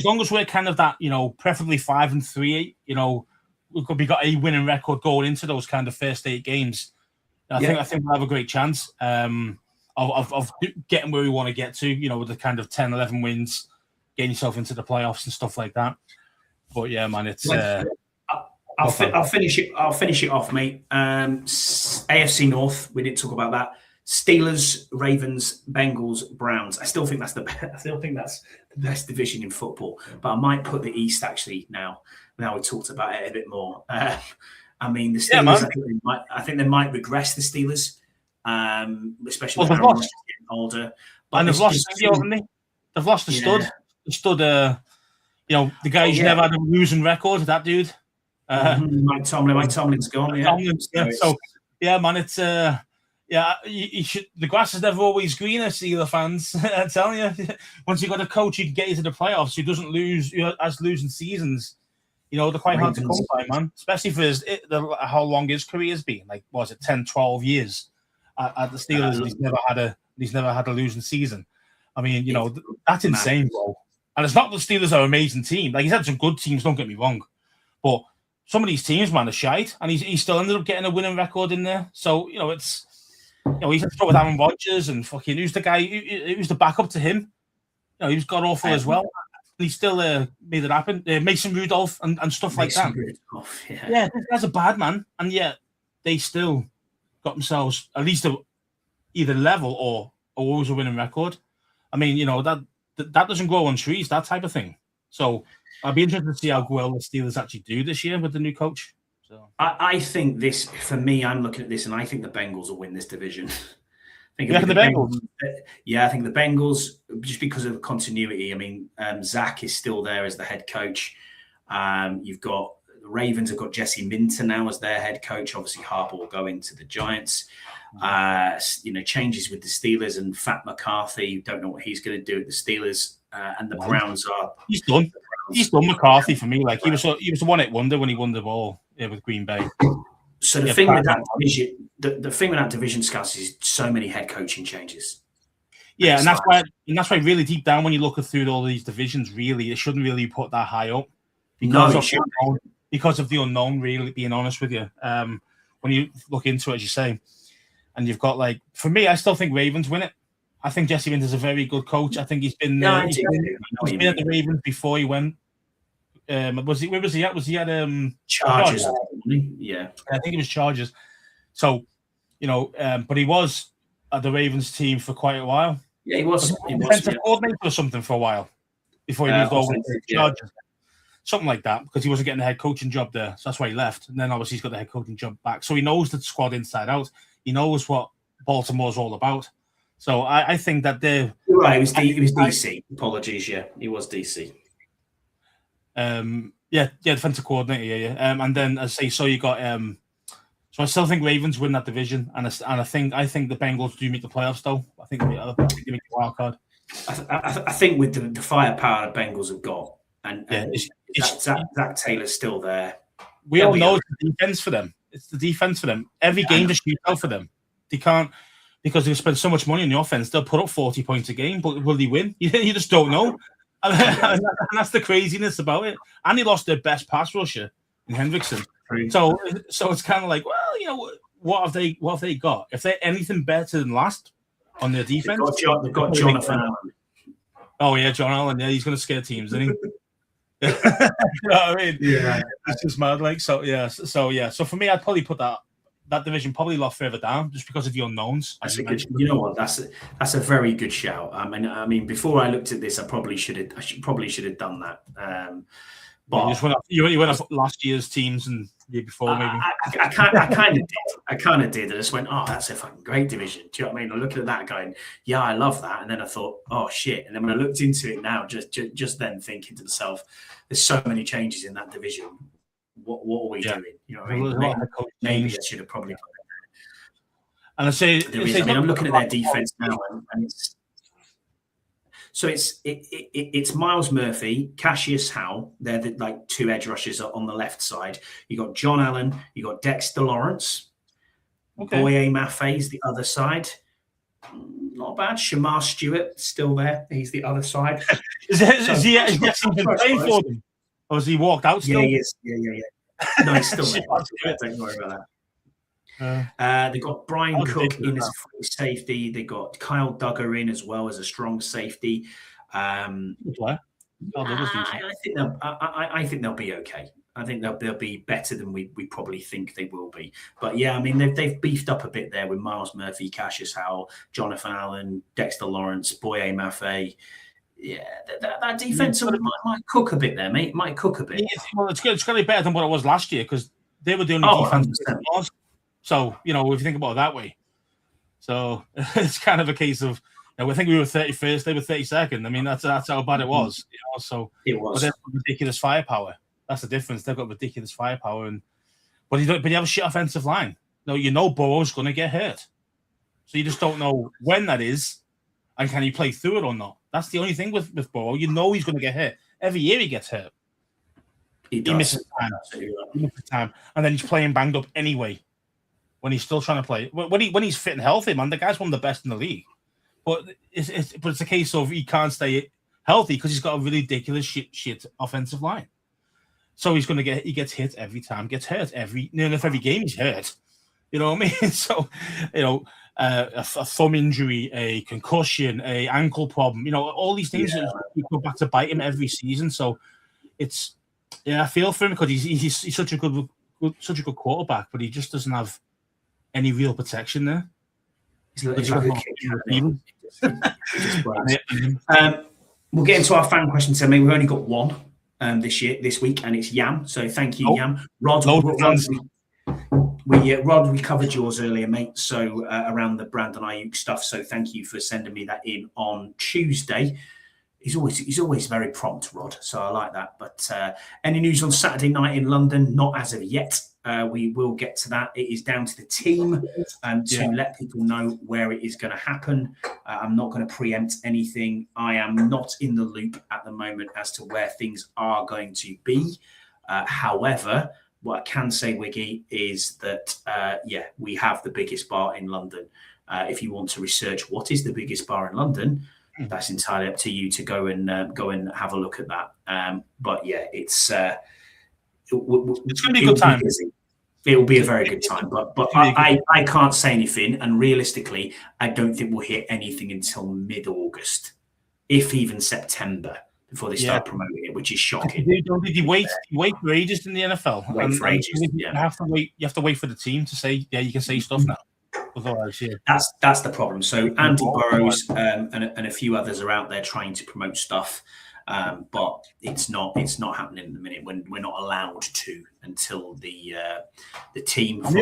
[SPEAKER 2] long as we're kind of that, preferably 5-3, we got a winning record going into those kind of first 8 games. I think we'll have a great chance of getting where we want to get to, with the kind of 10, 11 wins, getting yourself into the playoffs and stuff like that. But yeah, man, it's.
[SPEAKER 1] I'll finish it off, mate. AFC North, we didn't talk about that. Steelers, Ravens, Bengals, Browns. I still think that's the best division in football. But I might put the East actually now we talked about it a bit more. The Steelers. I think they might regress. The Steelers, especially with Aaron Rodgers getting older. But
[SPEAKER 2] and they've lost They've lost the stud. The stud. The guy who's never had a losing record. That dude.
[SPEAKER 1] Mike Tomlin's gone. Yeah.
[SPEAKER 2] So yeah, man, it's you should. The grass is never always greener, Steelers fans. I'm telling you, once you got a coach who can get you to the playoffs, who doesn't lose, as losing seasons, they're quite hard to come by, man. Especially for how long his career's been. Like, was it 10, 12 years at the Steelers? And he's never had a losing season. I mean, that's insane, bro. And it's not the Steelers are an amazing team. Like, he's had some good teams. Don't get me wrong, but some of these teams, man, are shite, and he still ended up getting a winning record in there. So it's. He's had to with Aaron Rodgers and fucking who's the guy who's the backup to him? He was god awful as well. And he still made it happen. Mason Rudolph and stuff like that. Rudolph, yeah, this guy's a bad man, and yet they still got themselves at least either level or always a winning record. I mean, that doesn't grow on trees, that type of thing. So I'd be interested to see how well the Steelers actually do this year with the new coach. So
[SPEAKER 1] I think this, for me, I'm looking at this and I think the Bengals will win this division.
[SPEAKER 2] I think the Bengals.
[SPEAKER 1] I think the Bengals, just because of the continuity. I mean, Zach is still there as the head coach. You've got the Ravens have got Jesse Minter now as their head coach. Obviously, Harbaugh will go into the Giants. Changes with the Steelers and Fat McCarthy. Don't know what he's going to do at the Steelers. And the Browns are.
[SPEAKER 2] He's done. He's done McCarthy for me. Like he was a one-hit wonder when he won the ball with Green Bay.
[SPEAKER 1] So the thing with that division, the thing with that division, Scouts, is so many head coaching changes.
[SPEAKER 2] Yeah, and that's why really deep down when you look through all these divisions, really it shouldn't really put that high up because of the unknown. Really, being honest with you, when you look into it, as you say, and you've got for me, I still think Ravens win it. I think Jesse Winter's a very good coach. I think he's been at the Ravens before he went. Where was he at? Was he at
[SPEAKER 1] Chargers? Yeah,
[SPEAKER 2] I think it was Chargers. So, but he was at the Ravens team for quite a while.
[SPEAKER 1] Yeah, he was.
[SPEAKER 2] Defensive coordinator or something for a while before he moved over to Chargers. Something like that, because he wasn't getting the head coaching job there. So that's why he left. And then obviously he's got the head coaching job back. So he knows the squad inside out. He knows what Baltimore's all about. So I think that they're
[SPEAKER 1] right. It was DC. Apologies, yeah, he was DC.
[SPEAKER 2] Defensive coordinator, yeah. And then as I say, so you got so I still think Ravens win that division, and I think the Bengals do make the playoffs though. I think they make the wild card.
[SPEAKER 1] I think with the firepower the Bengals have got, and Zach Taylor's still there.
[SPEAKER 2] We all know it's the defense for them. It's the defense for them. Every game's a shootout for them. They can't. Because they spend so much money on the offense, they'll put up 40 points a game, but will they win? You just don't know. And that's the craziness about it. And they lost their best pass rusher in Hendrickson. So it's kind of like, well, what have they got? If they're anything better than last on their defense,
[SPEAKER 1] they've got Jonathan Allen.
[SPEAKER 2] Oh yeah, John Allen. Yeah, he's going to scare teams, isn't he? You know what I mean? Yeah, it's just mad. So for me, I'd probably put that division probably a lot further down just because of the unknowns.
[SPEAKER 1] You know what? That's a very good shout. I mean, before I looked at this, I probably should have done that. But
[SPEAKER 2] you went off last year's teams and the year before, maybe.
[SPEAKER 1] I kind of did. I just went, oh, that's a fucking great division. Do you know what I mean? I'm looking at that going, yeah, I love that. And then I thought, oh shit. And then when I looked into it now, just then thinking to myself, there's so many changes in that division. What are we doing? You know what I mean? Maybe I should have probably.
[SPEAKER 2] And I'm looking
[SPEAKER 1] at their defense now, and it's. So it's Miles Murphy, Cassius Howell. They're the two edge rushers on the left side. You got John Allen. You got Dexter Lawrence.
[SPEAKER 2] Okay.
[SPEAKER 1] Boye Maffei's the other side. Not bad. Shamar Stewart still there. He's the other side.
[SPEAKER 2] Is he actually been playing for them? Or has he walked out still?
[SPEAKER 1] Yeah, he is. Yeah. No, he's still there. Don't worry about that. They got Brian Cook in as a safety. They got Kyle Duggar in as well as a strong safety. I think they'll be okay. I think they'll be better than we probably think they will be. But yeah, I mean they've beefed up a bit there with Miles Murphy, Cassius Howell, Jonathan Allen, Dexter Lawrence, Boye Maffei. Yeah, that defense might cook a bit there, mate. Might cook a bit.
[SPEAKER 2] Well, it's good. It's going to be better than what it was last year because they were the only defense that was. So if you think about it that way, so it's kind of a case of I think we were 31st, they were 32nd. I mean that's how bad it was. So
[SPEAKER 1] it was.
[SPEAKER 2] But they've got ridiculous firepower. That's the difference. They've got ridiculous firepower, but you have a shit offensive line. No, Burrow's going to get hurt, so you just don't know when that is, and can he play through it or not. That's the only thing with Burrow. He's going to get hurt. Every year he gets hurt. He misses time. And then he's playing banged up anyway when he's still trying to play. When he's fit and healthy, man, the guy's one of the best in the league. But it's a case of he can't stay healthy because he's got a really ridiculous shit offensive line. So he gets hit every time, gets hurt every game he's hurt. You know what I mean? So, a thumb injury, a concussion, a ankle problem, all these things that go back to bite him every season. So I feel for him because he's such a good quarterback, but he just doesn't have any real protection there.
[SPEAKER 1] We'll get into our fan questions. So we've only got one this week, and it's Yam. So thank you, Yam. Rod, we covered yours earlier, mate. So around the Brandon Ayuk stuff. So thank you for sending me that in on Tuesday. He's always very prompt, Rod. So I like that. But any news on Saturday night in London? Not as of yet. We will get to that. It is down to the team to let people know where it is going to happen. I'm not going to preempt anything. I am not in the loop at the moment as to where things are going to be. However, what I can say, Wiggy, is that, we have the biggest bar in London. If you want to research what is the biggest bar in London, that's entirely up to you to go and have a look at that. But yeah, it's going
[SPEAKER 2] to be a good time.
[SPEAKER 1] It will be a very good time. But I can't say anything. And realistically, I don't think we'll hear anything until mid-August, if even September, before they start promoting it, which is shocking.
[SPEAKER 2] Did you wait for ages in the NFL?
[SPEAKER 1] Wait for ages.
[SPEAKER 2] You have to wait for the team to say, you can say stuff now. Otherwise,
[SPEAKER 1] that's the problem. So Andy Burrows and a few others are out there trying to promote stuff, but it's not happening in the minute when we're not allowed to until the team.
[SPEAKER 2] We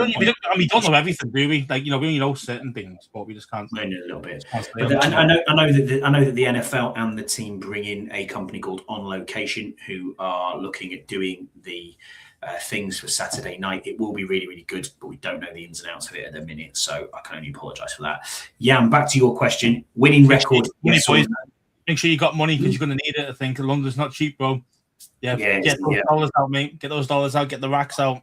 [SPEAKER 2] don't know everything, do we? We only know certain things, but we just can't.
[SPEAKER 1] We know a little bit. I know that the NFL and the team bring in a company called On Location who are looking at doing the things for Saturday night. It will be really, really good, but we don't know the ins and outs of it at the minute, so I can only apologise for that. Yam, back to your question. Winning record. Yes,
[SPEAKER 2] make sure you got money because you're going to need it. I think London's not cheap, bro. Get those dollars out, mate. Get those dollars out. Get the racks out.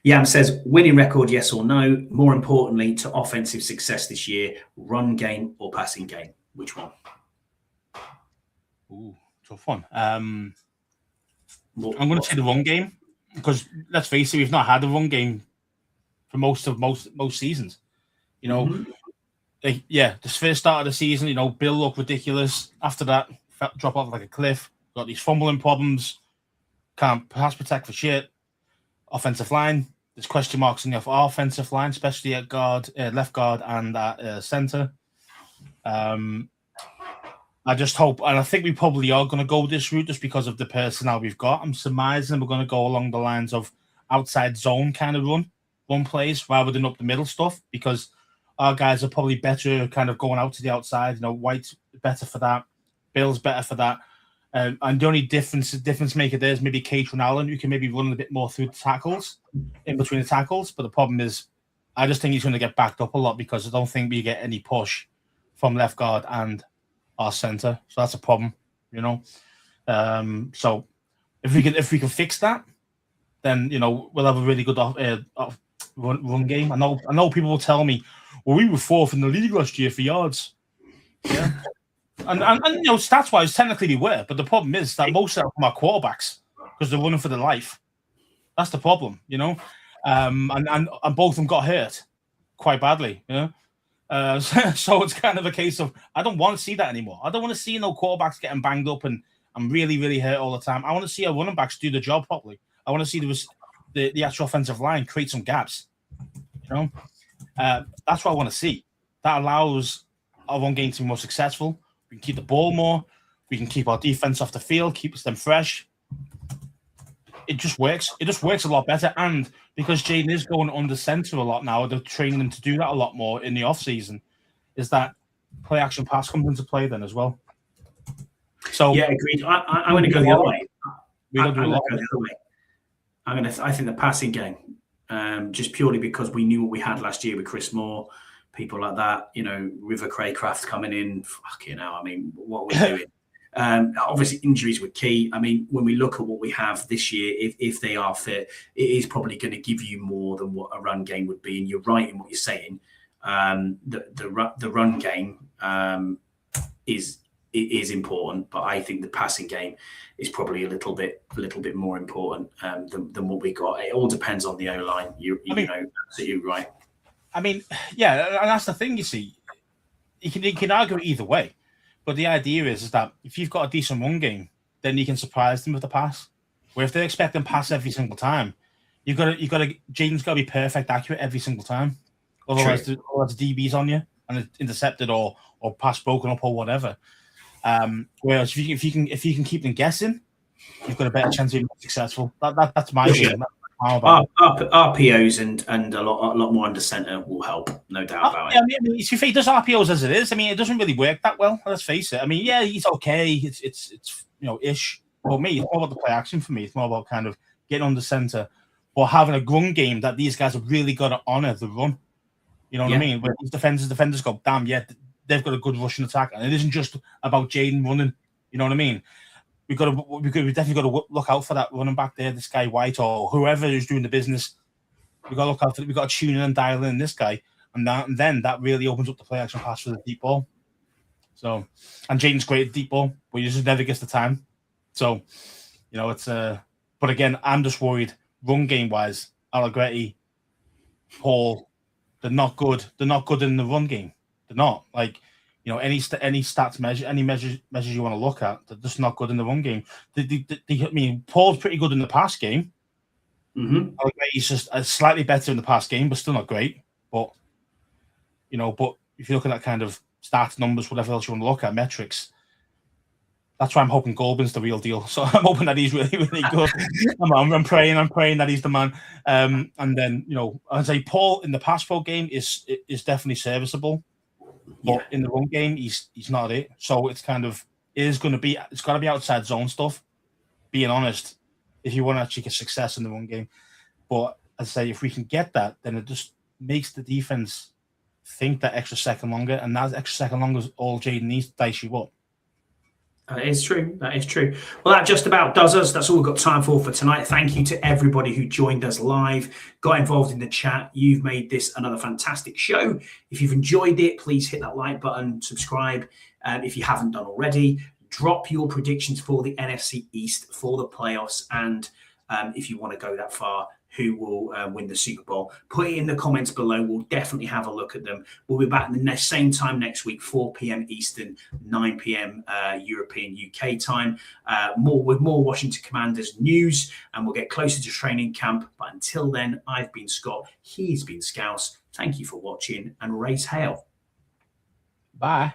[SPEAKER 1] Yam says, winning record, yes or no? More importantly, to offensive success this year, run game or passing game? Which one?
[SPEAKER 2] Ooh, tough one. I'm going to say the run game because let's face it, we've not had a run game for most seasons. The first start of the season, Bill looked ridiculous. After that, drop off like a cliff. Got these fumbling problems. Can't pass protect for shit. Offensive line. There's question marks in the offensive line, especially at left guard, and at center. I just hope, and I think we probably are going to go this route just because of the personnel we've got. I'm surmising we're going to go along the lines of outside zone kind of run plays rather than up the middle stuff because our guys are probably better kind of going out to the outside. White's better for that. Bill's better for that. And the only difference maker there is maybe Catron Allen, who can maybe run a bit more through the tackles, in between the tackles. But the problem is, I just think he's going to get backed up a lot because I don't think we get any push from left guard and our center. So that's a problem, you know. So if we can fix that, then we'll have a really good run game. I know people will tell me, well, we were fourth in the league last year for yards. Yeah. and stats wise, technically we were, but the problem is that most of them are quarterbacks because they're running for their life. That's the problem, and both of them got hurt quite badly, so it's kind of a case of I don't want to see that anymore. I don't want to see no quarterbacks getting banged up and really, really hurt all the time. I want to see our running backs do the job properly. I want to see the actual offensive line create some gaps. That's what I want to see. That allows our run game to be more successful. We can keep the ball more. We can keep our defense off the field, keeps them fresh. It just works. It just works a lot better. And because Jayden is going under center a lot now, they're training him to do that a lot more in the offseason, is that play action pass comes into play then as well. So
[SPEAKER 1] yeah, agreed. I'm going to go the other way. I think the passing game, just purely because we knew what we had last year with Chris Moore, people like that, River Craycraft coming in. Fucking hell, I mean, what are we doing? Obviously, injuries were key. I mean, when we look at what we have this year, if they are fit, it is probably going to give you more than what a run game would be. And you're right in what you're saying. The run game is important, but I think the passing game is probably a little bit more important than what we got. It all depends on the O-line. So you're right.
[SPEAKER 2] I mean, yeah, and that's the thing. You see, you can argue it either way. But the idea is that if you've got a decent run game, then you can surprise them with the pass. Where if they're expecting pass every single time, Jayden's got to be perfect, accurate every single time. Otherwise, the DB's on you and it's intercepted or pass broken up or whatever. Whereas if you can keep them guessing, you've got a better chance of being successful. That's my view.
[SPEAKER 1] RPOs and a lot more under center will help, no doubt about it.
[SPEAKER 2] I mean, if he does RPOs as it is, I mean, it doesn't really work that well. Let's face it. I mean, yeah, he's okay. It's ish. For me, it's more about the play action. For me, it's more about kind of getting under center or having a run game that these guys have really got to honor the run. You know what I mean? Where these defenders go, damn, yeah, they've got a good rushing attack, and it isn't just about Jayden running. You know what I mean? We definitely got to look out for that running back there, this guy White or whoever is doing the business. We got to look out for. We got to tune in and dial in this guy, and then that really opens up the play action pass for the deep ball. So, and Jayden's great at deep ball, but he just never gets the time. So, it's But again, I'm just worried run game wise. Allegretti, Paul, they're not good. They're not good in the run game. They're not any stats measure, any measures you want to look at, they're just not good in the run game. I mean, Paul's pretty good in the pass game.
[SPEAKER 1] Mm-hmm.
[SPEAKER 2] He's just slightly better in the pass game, but still not great. But but if you look at that kind of stats, numbers, whatever else you want to look at, metrics, that's why I'm hoping Goldman's the real deal. So I'm hoping that he's really, really good. I'm praying that he's the man. And then I'd say Paul in the pass pro game is definitely serviceable. But in the run game, he's not it. So it's kind of it's got to be outside zone stuff. Being honest, if you want to actually get success in the run game, but I say if we can get that, then it just makes the defense think that extra second longer, and that extra second longer is all Jayden needs to dice you up.
[SPEAKER 1] That is true. Well, that just about does us. That's all we've got time for tonight. Thank you to everybody who joined us live, got involved in the chat. You've made this another fantastic show. If you've enjoyed it, please hit that like button, subscribe. If you haven't done already, drop your predictions for the NFC East for the playoffs. And if you want to go that far, who will win the Super Bowl? Put it in the comments below. We'll definitely have a look at them. We'll be back the same time next week, 4 p.m. Eastern, 9 p.m. European UK time. With more Washington Commanders news, and we'll get closer to training camp. But until then, I've been Scott. He's been Scouse. Thank you for watching, and raise hail.
[SPEAKER 2] Bye.